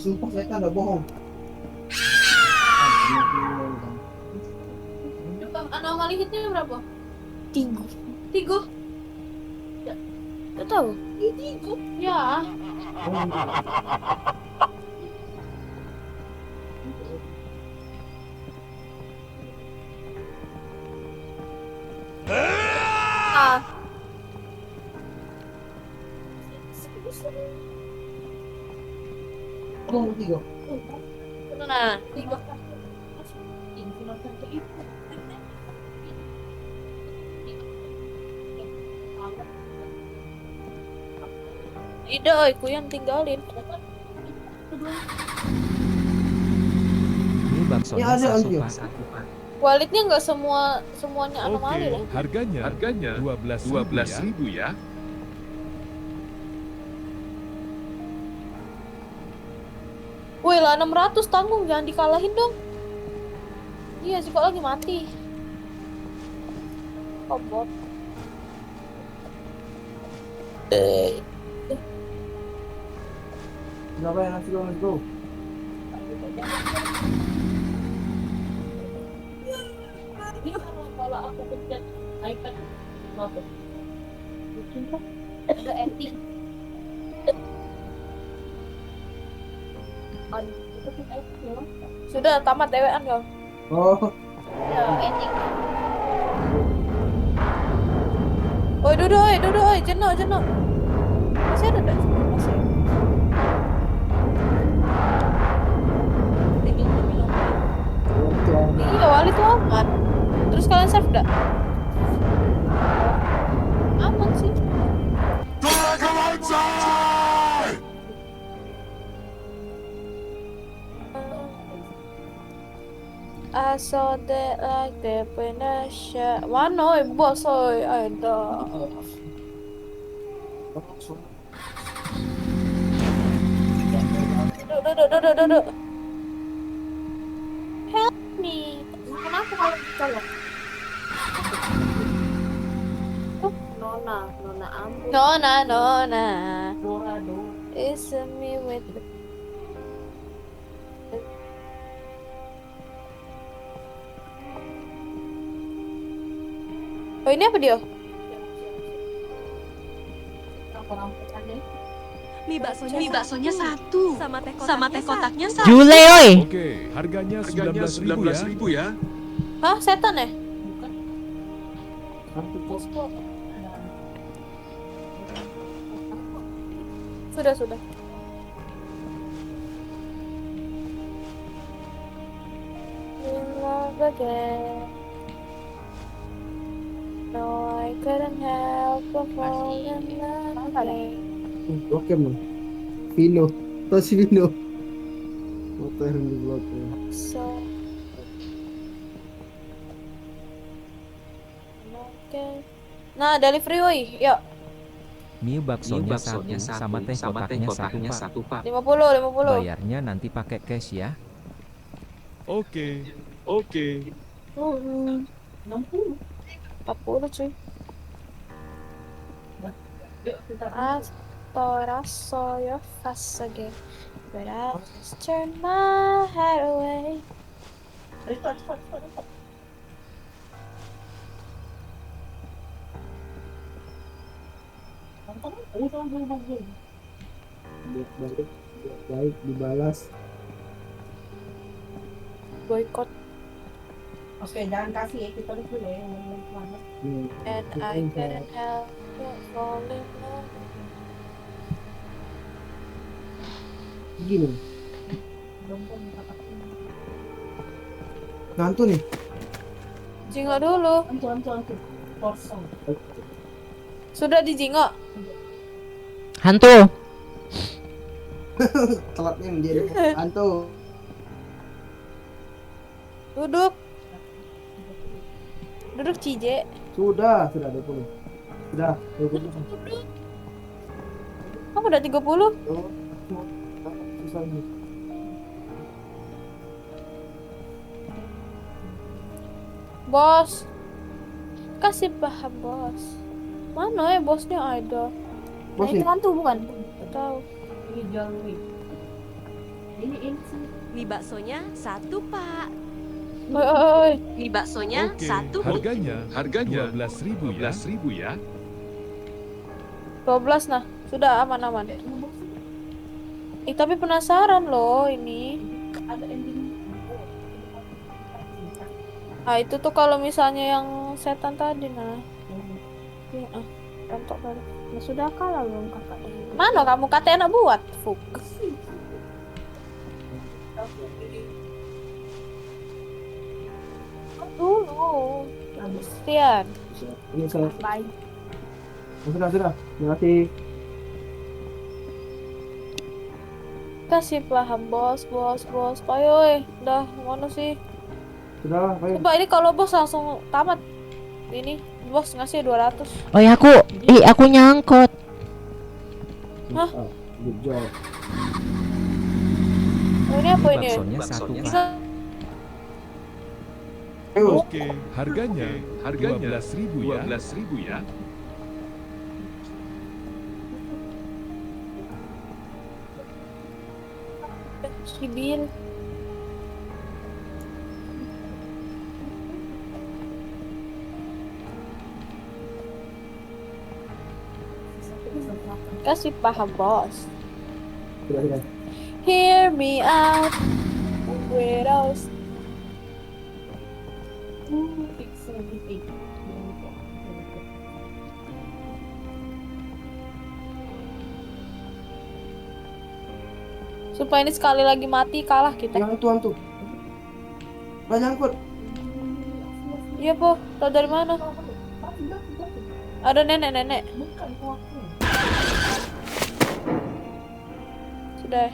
Sumpah saya kan udah bohong. Anomali hitnya berapa? 3. Gak tahu. 3. Ya. Oh, 3. Nah, ide aku yang tinggalin. Ini baksonya Ya, ada satu lagi. pak. Walidnya nggak semuanya anomali loh. Harganya 12.000 ya. Woi lah 600 tanggung, jangan dikalahin dong. Iya sih kok lagi mati. Kobot. Berapa yang nasi goreng itu? Kalau aku pencet iPad apa? Mungkin kan ada ending. Sudah tamat dewean kau. Oh, Ending. Oi duduk, jenuh. Masih ada tak? Masih. Iya, Wali tuh aman. Terus kalian save gak? Aman sih. I saw that like the Penasha. Mana oi bos oi, ada. Duduk. Help me. Kenapa kalau dicolok? Nona ampun. Nona. Dora. It's me with the... Oh ini apa dia? Mie baksonya satu. Sama teh kotaknya satu. Jule oi. Oke, harganya 19.000 ya. Hah setan ya? Sudah. In love again. No, I couldn't help but fall in love again. Blok M loh. Vino. Tahu si Vino? Motor yang di blok M. So okay. Nah, delivery woi, yuk. Mie baksonya satu sama teh kotaknya satu, Pak. 50. Bayarnya nanti pakai cash ya. Oke. 40 cuy. I thought I saw your face again, but I just turned my head away. Baik dibalas. Boykot. Oke, jangan kasih ya, kita dulu ya yang mana. And I couldn't help but fall in love. Gini. Ngantuk nih. Jingok dulu. Antu. Kosong. Sudah dijingok. Hantu. Telatnya dia hantu. Duduk Cije. Sudah 20. Sudah 20. Kamu udah 30? Susah nih. Bos, kasih paham bos. Mana ya bosnya ada? Bos Nah, itu nih. hantu bukan? Gak tahu. Ini jual mie. Ini sih. Mie baksonya 1, Pak. Oi. Mie baksonya Oke. 1. Harganya 12.000 ya. 12 nah. Sudah aman. Tapi penasaran loh ini. Ada ending. Ah, itu tuh kalau misalnya yang setan tadi nah. Iya, tontok balik. Ya sudah kalah belum kakak. Mana kamu kata enak buat? Fuk. Dulu. Sekian. Ini saya. Baik. Sudah. Terima kasih. Kasih paham bos. Ayo, udah mana sih? Sudah, ayo. Coba ini kalau bos langsung tamat. Ini bos ngasih 200. Oh ya aku nyangkut. Hah? Good job. Oh, ini apa ini? Baksonya 1, Pak. Bisa Ayo. Oke. Harganya 12.000 ya. Sibil. Kasih paham bos. Sudah. Hear me out, widows. Supaya ini sekali lagi mati kalah kita. Yang itu hantu. Nggak nyangkut. Iya po, tau dari mana? Ada nenek. Sudah.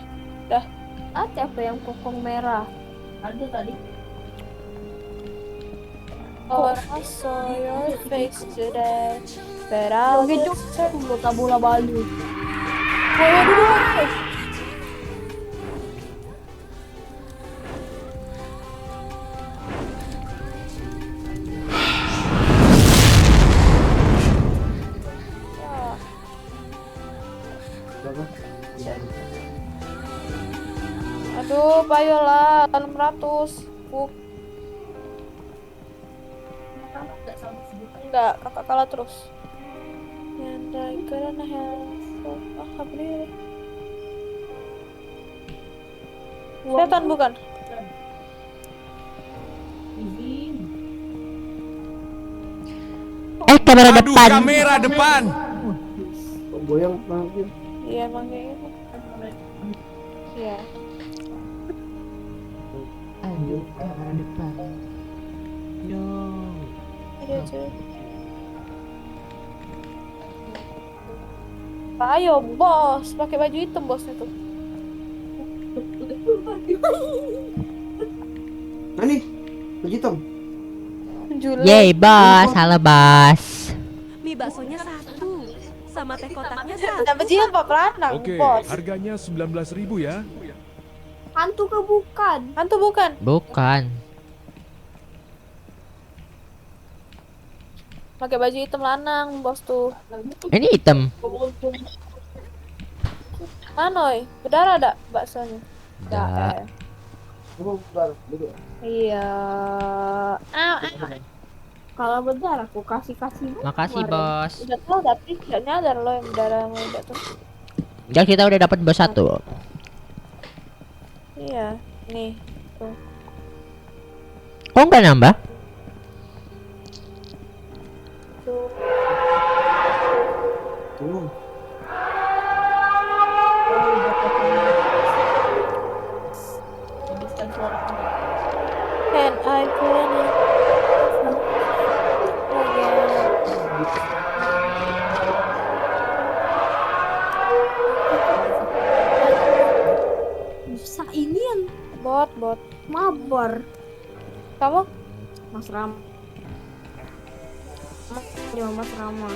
Ada apa yang kokong merah? Ada tadi. Oh, I saw your face today, but I'll Oke, just tunggu tabula Bali. Aduh. Berapa? Aduh, payolah 600. Enggak, kakak kalah terus. And I couldn't help but setan bukan? Kamera depan. Kok goyang makin? Iya emang kayak gitu. Iya. Aduh, kamera depan. No. Iya cuy. Ayo bos, pakai baju hitam bosnya tuh. Nah nih, baju hitam. Julek. Yeay bos, halo bos. Mie baksonya 1. Sama teh kotaknya 1. Dapat jilbab lanang, Oke, bos. harganya 19.000 ya. Hantu ke bukan? Hantu bukan? Bukan. Pakai baju hitam lanang, bos tuh. Ini hitam. Anoy, berdarah ada baksonya? Enggak. Duduk. Iya. Kalau benar aku kasih. Makasih bos. Udah tahu tapi tidak nyadar lo yang berdarah muda tuh. Ya kita udah dapat bos 1. Iya, nih. Tuh. Kok nggak nambah? Tuh. Can I plan it? Bisa ini yang Bot. mabar. Kamu? Mas Ram. Ya Mas Rama.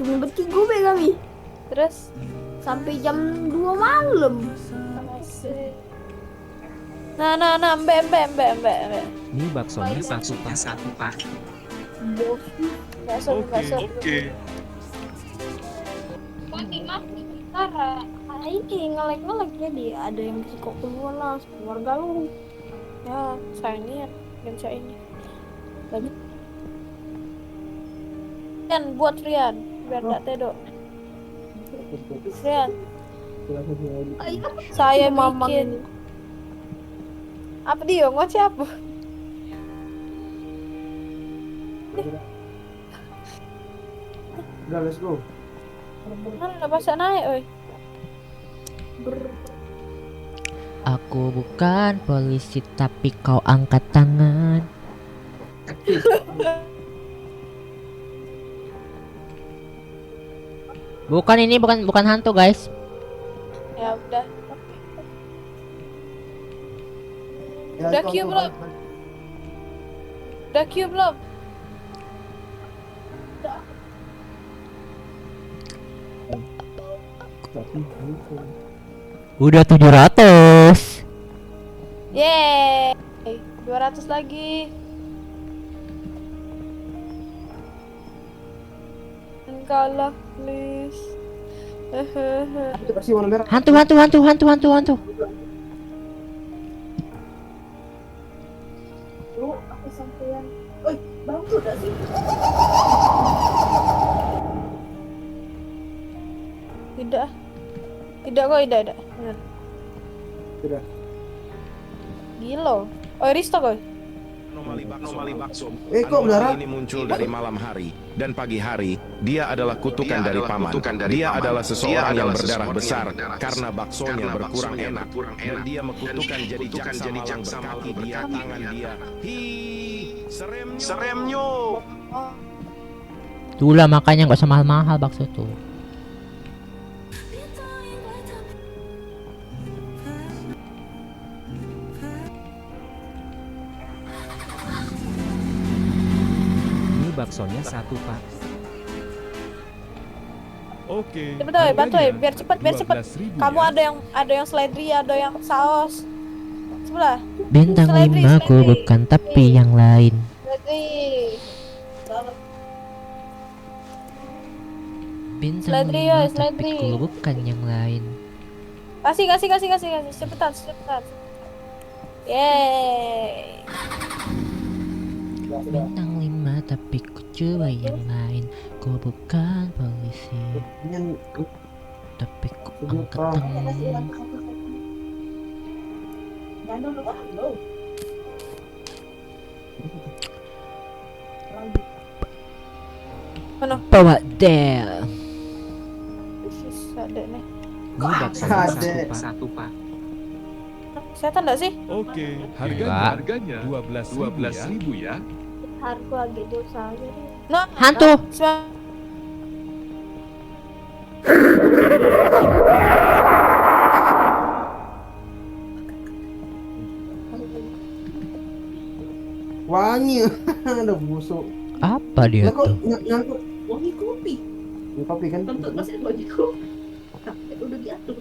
Cuma bertiga kami. Terus? Sampai jam 2 malam. Nah, mbak. Mie baksonya 1 pak. Bakso. Ini ngelek jadi ada yang kok keluar lah keluarga lu. Ya, saya ini ya, dan saya ini. Lagi. Rian, buat Rian, biar tak tedok. Rian, saya bikin. Apa dia? Ngoceh apa? Udah, let's go. Mana udah pasang naik, oi. Aku bukan polisi tapi kau angkat tangan. Bukan ini bukan hantu guys. Ya udah. Ya, Udah itu queue aku belum? balik. Udah queue belum? Udah 700. Yeay, 200 lagi. Kalah, please. Itu pasti warna merah. Hantu. Lu aku sampean. Oi, bantu dah sih. Tidak kok, tidak. Benar. Tidak. Gila. Oh, Risto kok. Anomali bakso. Kok berdarah? Ini muncul dari malam hari dan pagi hari. Dia adalah kutukan dari paman. Dia adalah seseorang yang berdarah besar karena baksonya berkurang enak. Dan dia mekutukan jadi jaksa malang berkaki dia tangan dia. Seremnyo. Itulah makanya nggak usah mahal-mahal bakso tuh. Mie baksonya 1 pak. Oke. Cepet oi, bantu oi, harganya biar cepet. 12.000 Kamu ya. ada yang seledri, ada yang saus. Sebelah. Bintang Seledri, 5 ku seledri. bukan tapi yang lain. Seledri. Bintang Seledri, 5 oi, tapi seledri. ku bukan yang lain. Kasih. Cepetan. Yeay. Bintang 5 tapi ku coba yang lain. Ku bukan polisi tapi ku angkat tangan. Mana? Bawa Del. Ada nih. Mie baksonya Ada. 1 pak. Setan enggak sih? Oke, Enggak. harganya 12.000 ya. Harga lagi dosa aja deh. Nah, Hantu. Makanya ada busuk. Apa dia Lah kok tuh? nyangkut Wangi kopi. di kopi kan? Tentu masih wangi kopi. Tapi udah diatur.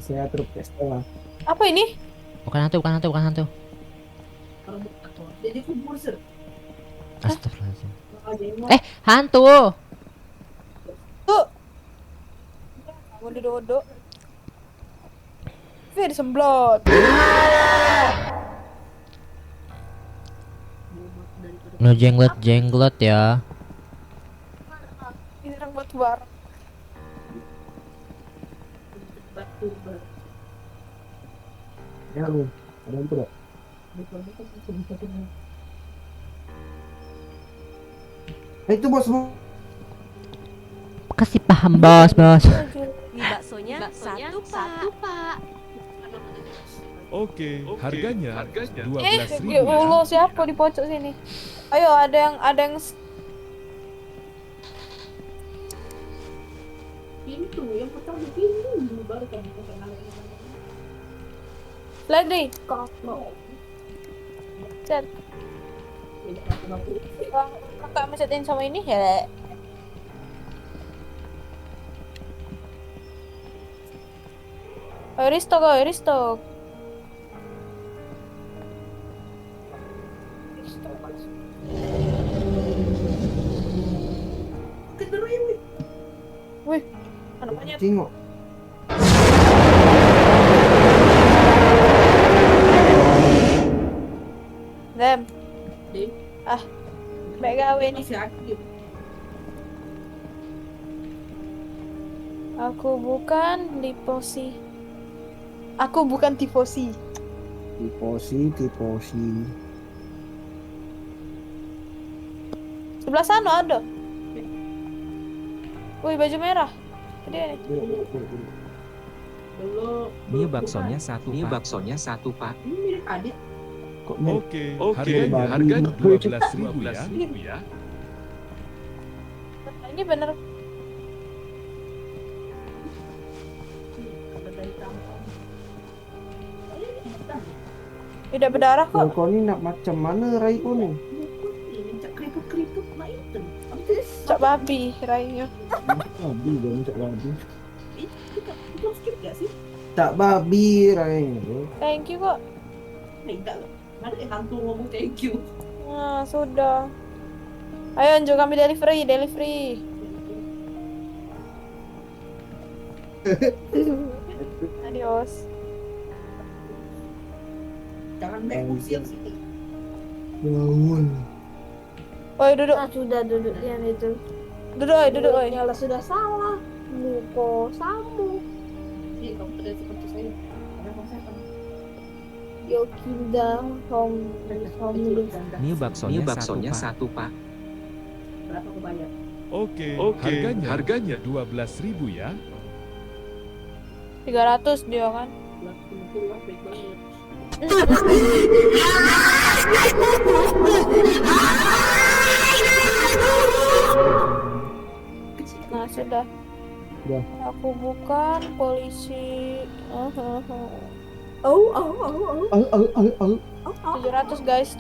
Saya truk pesta. Apa ini? Bukan hantu, bukan hantu, bukan hantu. Kalau diatur. Jadi kubur ser. Astagfirullahaladzim. Ada Hantu. Tuh. Mau dodok. Fir semblot. Ngejenglot-jenglot ya. Ini orang batu bara. batu ber. Ya lu, ada yang tidak? Itu bos. Kasih paham bos, bos. Mie baksonya satu pak. Oke, harganya 12.000 Ya ya. Allah, siapa di pojok sini? Ayo, ada yang Pintu yang pertama pintu baru kan kenal. lihat deh. Kakak. Set. Kakak mesetin sama ini ya. Ayo restock, ayo restock. Wih, anak banyak. Cingok. Dem. Dem. Ah, baik gawe nih. Masih aktif. Aku bukan tifosi. Aku bukan tifosi. Tifosi. Sebelah sana ada. Wih, baju merah. Gede nih. Belum. Mie baksonya satu pak. Ini mirip Adit. Kok nih? Oke, harganya 12.000 ya. Ini bener. Ada dari tampang. Tidak berdarah kok. Kau ini nak macam mana Raiko nih? Ini cak keriput mak itu. Cak babi rainya. Babi dong cak babi. Itu skip gak sih? Cak babi Rai. Thank you kok. Enggak lah. Ada hantu ngomong thank you. Nah, sudah. Ayo Anjo, kami delivery. Adios. Jangan main usil sini. Bangun. Oi, duduk. Sudah duduk yang itu. Duduk, oi. Nyala sudah salah. Muko samu. Iya, kamu tidak seperti saya. Ada konsep. Yokinda home. Mie baksonya satu pak. Berapa aku bayar? Oke, harganya 12.000 ya. 300 dia kan. 20 baik banget. Nah, sudah. Udah. Aku bukan polisi. 700 guys.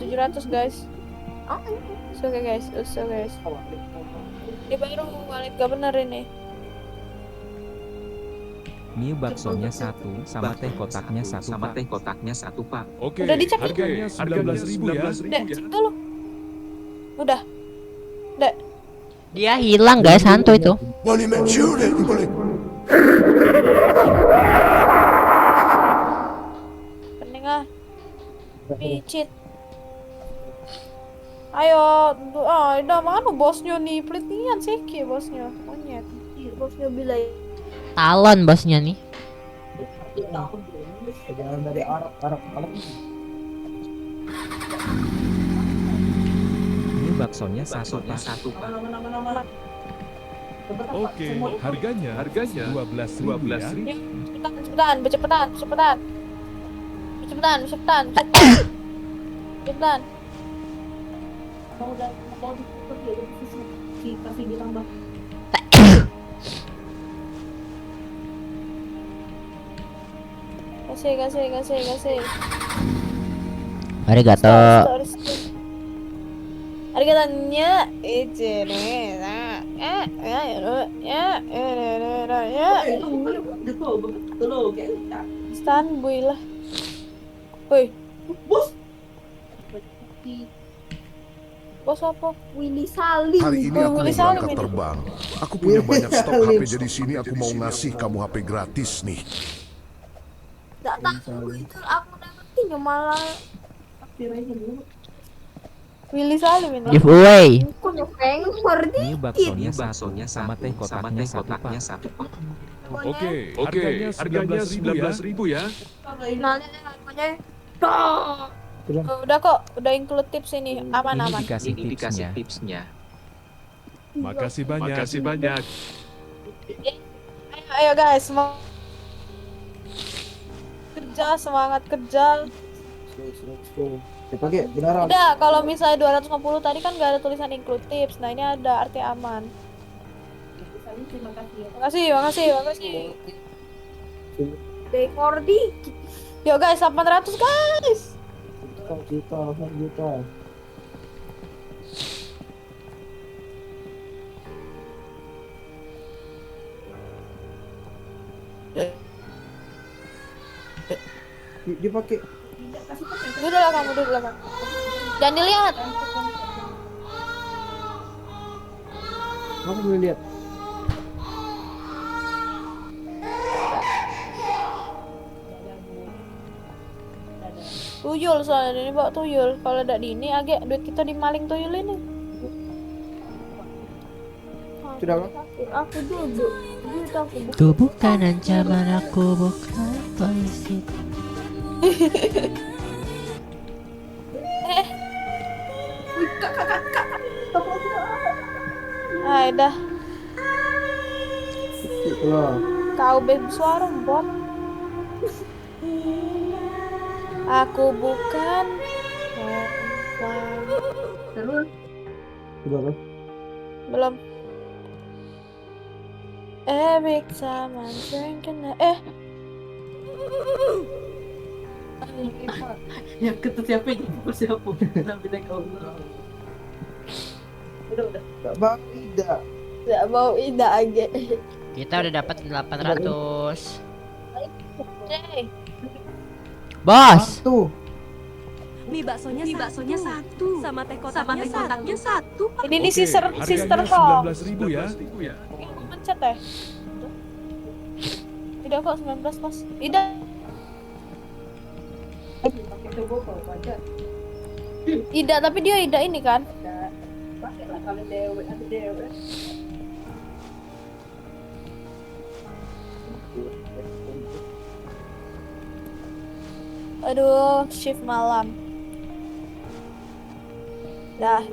Oke guys. Ini baru wallet gak bener ini. Mie baksonya satu sama teh kotaknya satu pak. Oke, Udah dicek? harganya 19.000 ya. Dek, cek dulu. Udah. Dek. Dia hilang guys, hantu itu. Pening ah. Picit. Ayo, udah mana bosnya nih? Pelitian sih bosnya. Monyet. Bosnya bilang Talon bosnya nih. Perjalanan dari Arab. Mie baksonya satu pak. Oke, harganya 12.000 ya. Cepetan. mau diputar dia di kasih ditambah. Kasih. Arigato. Arigatanya standby lah. Woi, Bos, bos apa? Willy Salim. Hari ini aku mau Willy Salim berangkat ini. terbang. Aku punya banyak stok HP jadi sini aku mau ngasih kamu HP gratis nih. Gak tahu itu aku nanti malah Willy Salim ini. Giveaway. aku nyopeng Mordi. Ini baksonya sama teh kotaknya satu. Oke, harganya 19.000 ya. Finalnya harganya Udah kok, udah include tips ini, aman-aman. Ini dikasih tipsnya. Makasih banyak. Ayo guys, semangat kerja. dipakai beneran. Udah, kalau misalnya 250 tadi kan gak ada tulisan include tips. Nah, ini ada arti aman. Makasih. dari Mordi. Yuk guys, 800 guys. Juta. Dipakai. Duduk lah kamu. Jangan dilihat. Aku boleh lihat. Tuyul soalnya ini bawa tuyul. Kalau ada di ini agak duit kita dimaling tuyul ini. Sudah kan? Aku duduk. Duit aku bukan. Itu bukan ancaman, aku bukan polisi. Kak. Hai dah. Loh. Kau bersuara bot. Aku bukan. Terus Sudah kan? Belum. Big time I'm drinking. Yang ketut siapa ini? Siapa? Udah. Tak bang tidak. Gak mau indah aja. Kita udah dapat 800. Hey. Bos. Tuh. Mie baksonya satu. Sama teh kotaknya satu. Ini nih sister Harganya kok. 19.000 ya. Aku pencet ya. Tidak kok 19 pas. Tidak. Ida tapi dia Ida ini kan. Aduh, shift malam. Dah.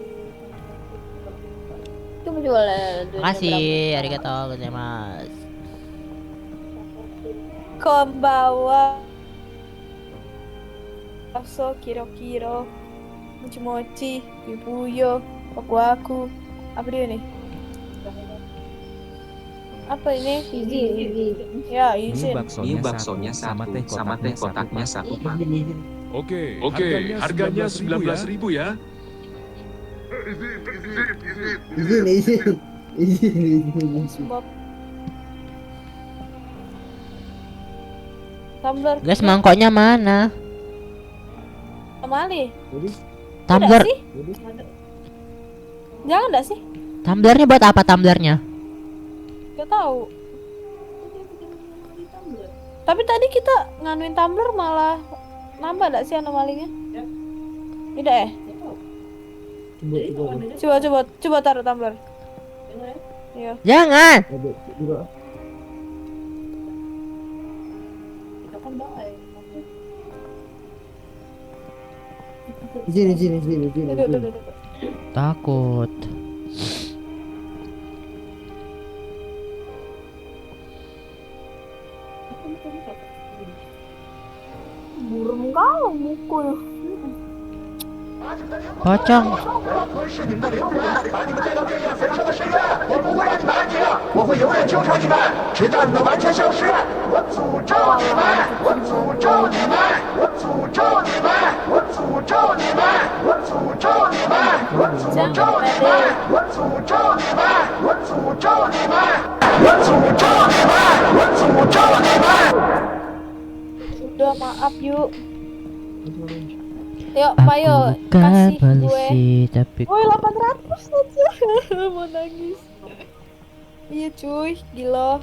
Itu menjual. Makasih, arigato gozaimasu. Konbawa. Bakso kiro-kiro. Mochi-mochi, pipuyo, waku-waku. Apa dia nih? Apa ini? Izin. Ya, Ini izin. baksonya sama teh kotaknya satu. Oke, harganya 19.000 ya. Izin. Sebab tumbler. Guys, mangkoknya mana? Kemali. Tumbler. Sih? Jangan dah sih. Tumblernya buat apa tumblernya? Gak tahu. Tapi tadi kita nganuin tumbler malah nambah gak sih anomalinya? Tidak ya? Coba taruh tumbler. Iya. Jangan. Izin. Duduk. Takut. Burung kau mukul. Pocong. 我会永远纠缠你们，直到你们完全消失。我诅咒你们！我诅咒你们！我诅咒你们！我诅咒 maaf yuk. Yuk, Aku Payo, bukan kasih gue. polisi tapi Woi, 800 aja. Mau nangis. Iya cuy, gila.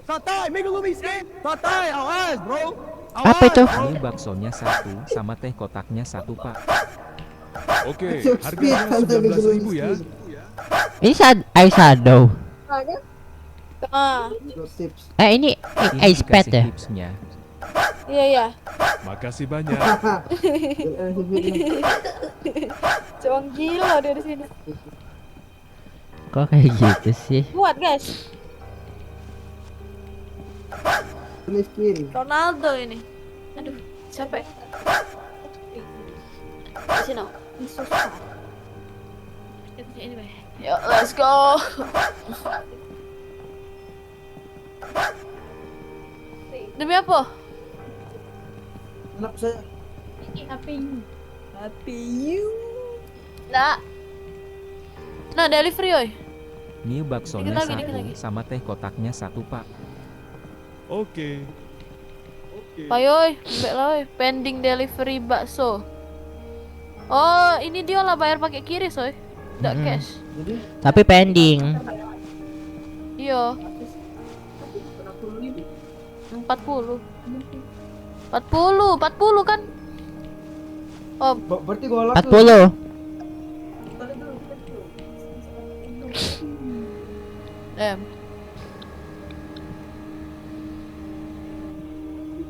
Santai, make lu miskin. Santai, awas, bro. apa itu? Ini baksonya 1 sama teh kotaknya 1, Pak. Oke, harganya 19.000 ya. Ini Ice Shadow. Ah, Tips. Ini Ice Pet Kasih ya? tipsnya. iya ya. Makasih banyak. Cuang gila dia di sini. Kok kayak gitu sih? Buat guys. Miskin. Ronaldo ini. Aduh, capek. Di sini. Susah. Yuk, let's go. Demi apa? Enak saya. Happy you. Nah. Nah, delivery oi. Ini baksonya Dikit lagi. 1 sama teh kotaknya 1, Pak. Oke. Payoy, mbak lah, oi. Pending delivery bakso. Oh, ini dia lah bayar pakai kiris, oi. Tidak cash. Tapi pending. Iya. 40 kan? Oh, Berarti gua 40.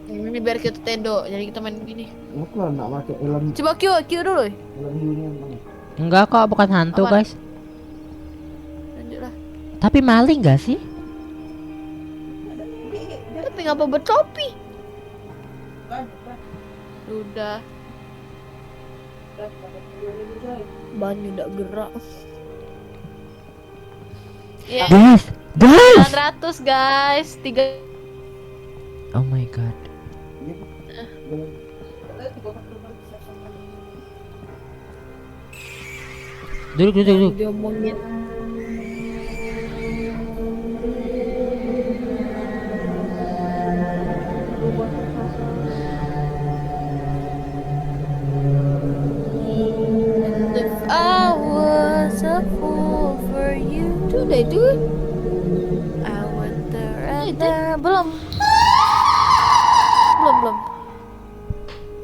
Ini biar kita tendo, jadi kita main gini. Aku lah nak pakai helm. Coba Q dulu. Helm union. Enggak kok, bukan hantu Apa? guys. Lanjutlah. Tapi maling gak sih? Tapi ngapa bertopi? Udah. Banyu udah gerak. Ya. Guys, 900 guys. 3. Oh my god. Duduk. Diomongin. If I was a fool for you, they do it. I went there and there. Belum.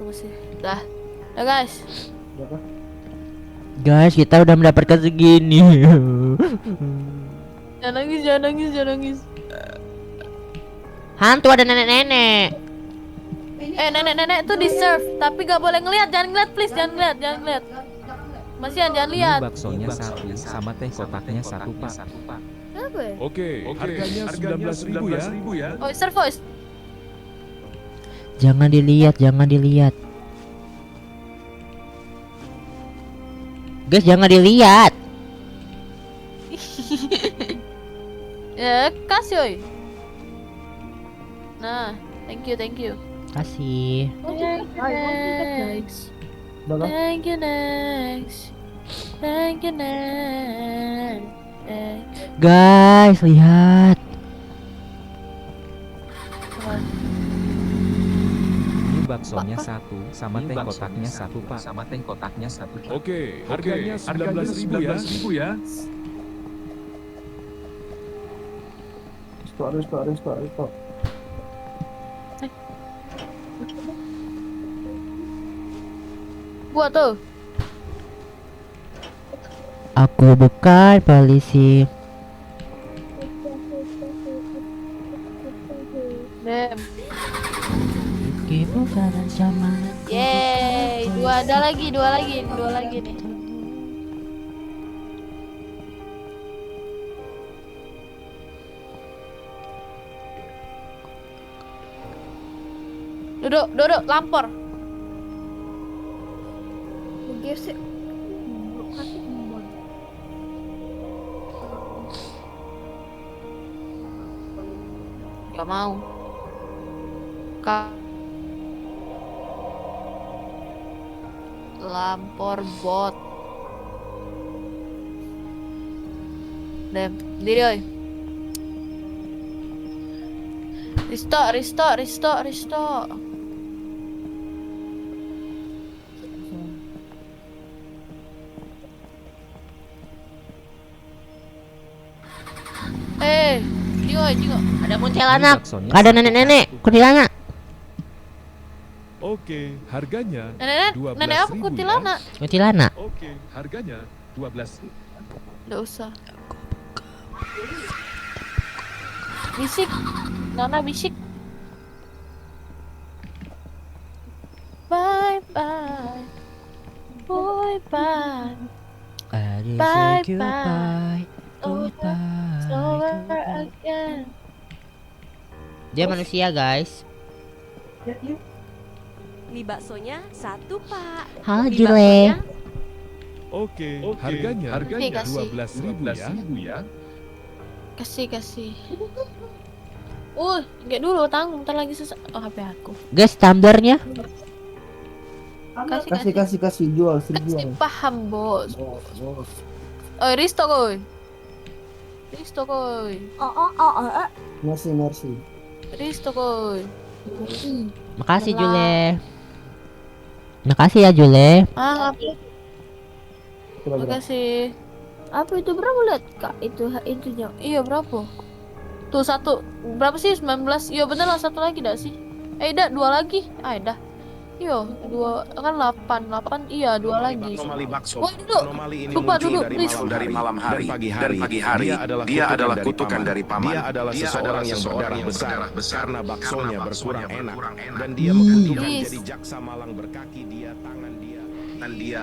Masih. Dah guys. Guys, kita udah mendapatkan segini. Jangan nangis. Hantu ada nenek-nenek. Nenek-nenek tuh di serve, tapi gak boleh ngeliat. Jangan ngeliat please, jangan ngeliat. Masian, jangan lihat. Ini baksonya 1 sama teh kotaknya 1, Pak. Apa ya? Oke, harganya 19.000 ya. Oh, serve voice. Jangan dilihat. Guys, jangan dilihat. Ya, kasih oi. Nah, thank you. Kasih. Thank you next. Guys, lihat. Ini baksonya 1 sama teh kotaknya 1, Pak. Oke, harganya 19.000 ya. Stop. Gua tuh. Aku bukan polisi. Dem. Oke, bukan ancaman. Yeay, dua lagi nih. Duduk, lampor. Gesek. Gak mau. Lampor bot. Dem, diri oi. Restore. Jingo. Ada kuntilanak, ada nenek-nenek, kuntilanak. Oke, harganya Nenek apa 12.000 kuntilanak? Kuntilanak. Oke, harganya 12.000. Nggak usah. Bisik, Nona bisik. Bye. Boy bye. Bye. Over again. Dia manusia, guys. Mie baksonya 1, Pak. Halo, Mie Jule. baksonya Oke, harganya Kasih. 12.000 ya. Kasih. Enggak dulu, tanggung, bentar lagi selesai. Oh, HP aku. Guys, tumblernya. Kasih jual. Paham, bos. Oh, Risto koy. Merci. Risto koy. Makasih, Jule. Makasih ya, Jule. Apa? Coba. Makasih. Apa itu berapa lihat Kak? Itunya. Iya, berapa? Tuh satu. Berapa sih? 19. Iya, bener lah, satu lagi dah sih. Dah, 2 lagi. Dah. Iya, 2 kan 8. Iya, 2 lagi. Anomali bakso. Wah, duduk. Anomali ini Lupa muncul duduk, dari please. malam hari dan pagi hari. Dia adalah kutukan dari paman. Dia adalah seseorang yang berdarah besar karena baksonya berkurang enak dan dia mengkutukan Please. jadi jaksa malang berkaki dia tangan dia dan dia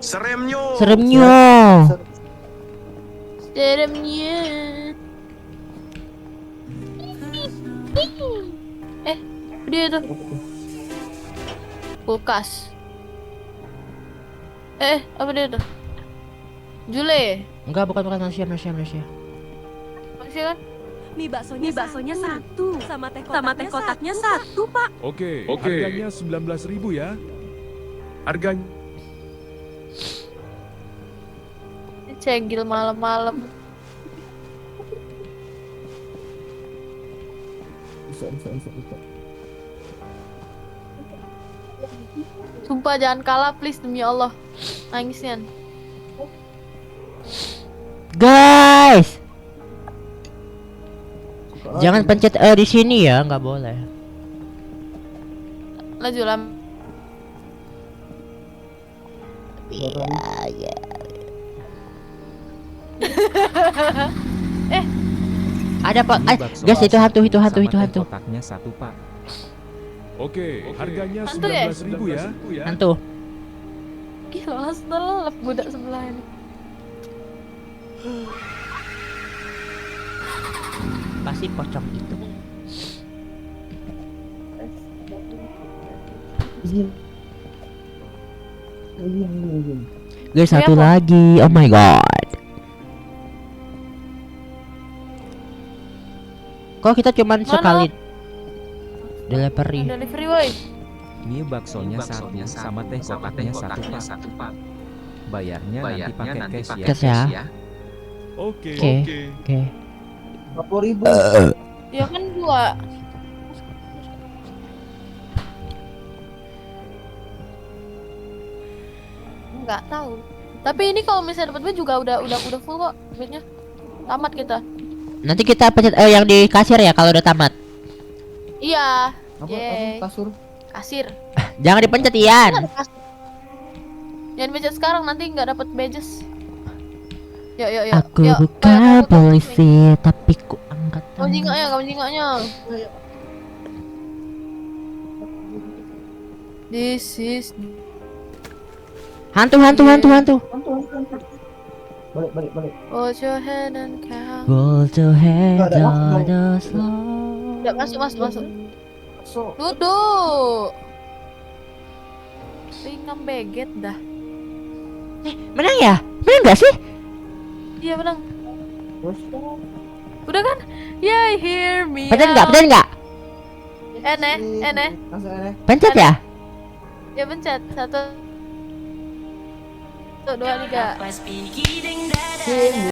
seremnya. Seremnya. Dia itu. Kulkas. Apa dia tuh? Jule. Enggak, bukan manusia. Masih kan? Mie baksonya 1 sama teh kotaknya 1, Pak. Oke, harganya 19.000 ya. Harganya Cegil malam-malam. Bisa. Sumpah jangan kalah please, demi Allah. Nangisnya. Guys, jangan pencet di sini ya, nggak boleh. Laju lam. Iya. Ada Pak. Guys, itu hantu. Kotaknya 1, Pak. Oke, harganya Hantu ya? 19.000 ya. Hantu. Gila, langsung budak sebelah ini. Pasti pocong itu. Guys, satu lagi. Oh my god. Kok kita cuman sekali delivery? Delivery woi. Mie baksonya 1 sama teh kotaknya 1, Pak. Bayarnya nanti pakai cash ya. Oke. 40.000. Ya kan 2. Enggak tahu. Tapi ini kalau misalnya dapat duit juga udah full kok duitnya. Tamat kita. Nanti kita pencet yang di kasir ya kalau udah tamat. Iya. Apa Kasir. Jangan dipencet, Ian. Jangan pencet sekarang, nanti nggak dapat badges. Yuk. Aku bukan polisi, tapi ku angkat. Kamu jingoknya. This is Hantu. Balik. hold your hand and count. Hold your head on the slow. Udah masuk. Duduk. Pinggang beget dah. Menang ya? Menang gak sih? Iya menang. Udah kan? Yeah, hear me. Pencet nggak? Ene. Pencet ya? Ya pencet 1 2 3.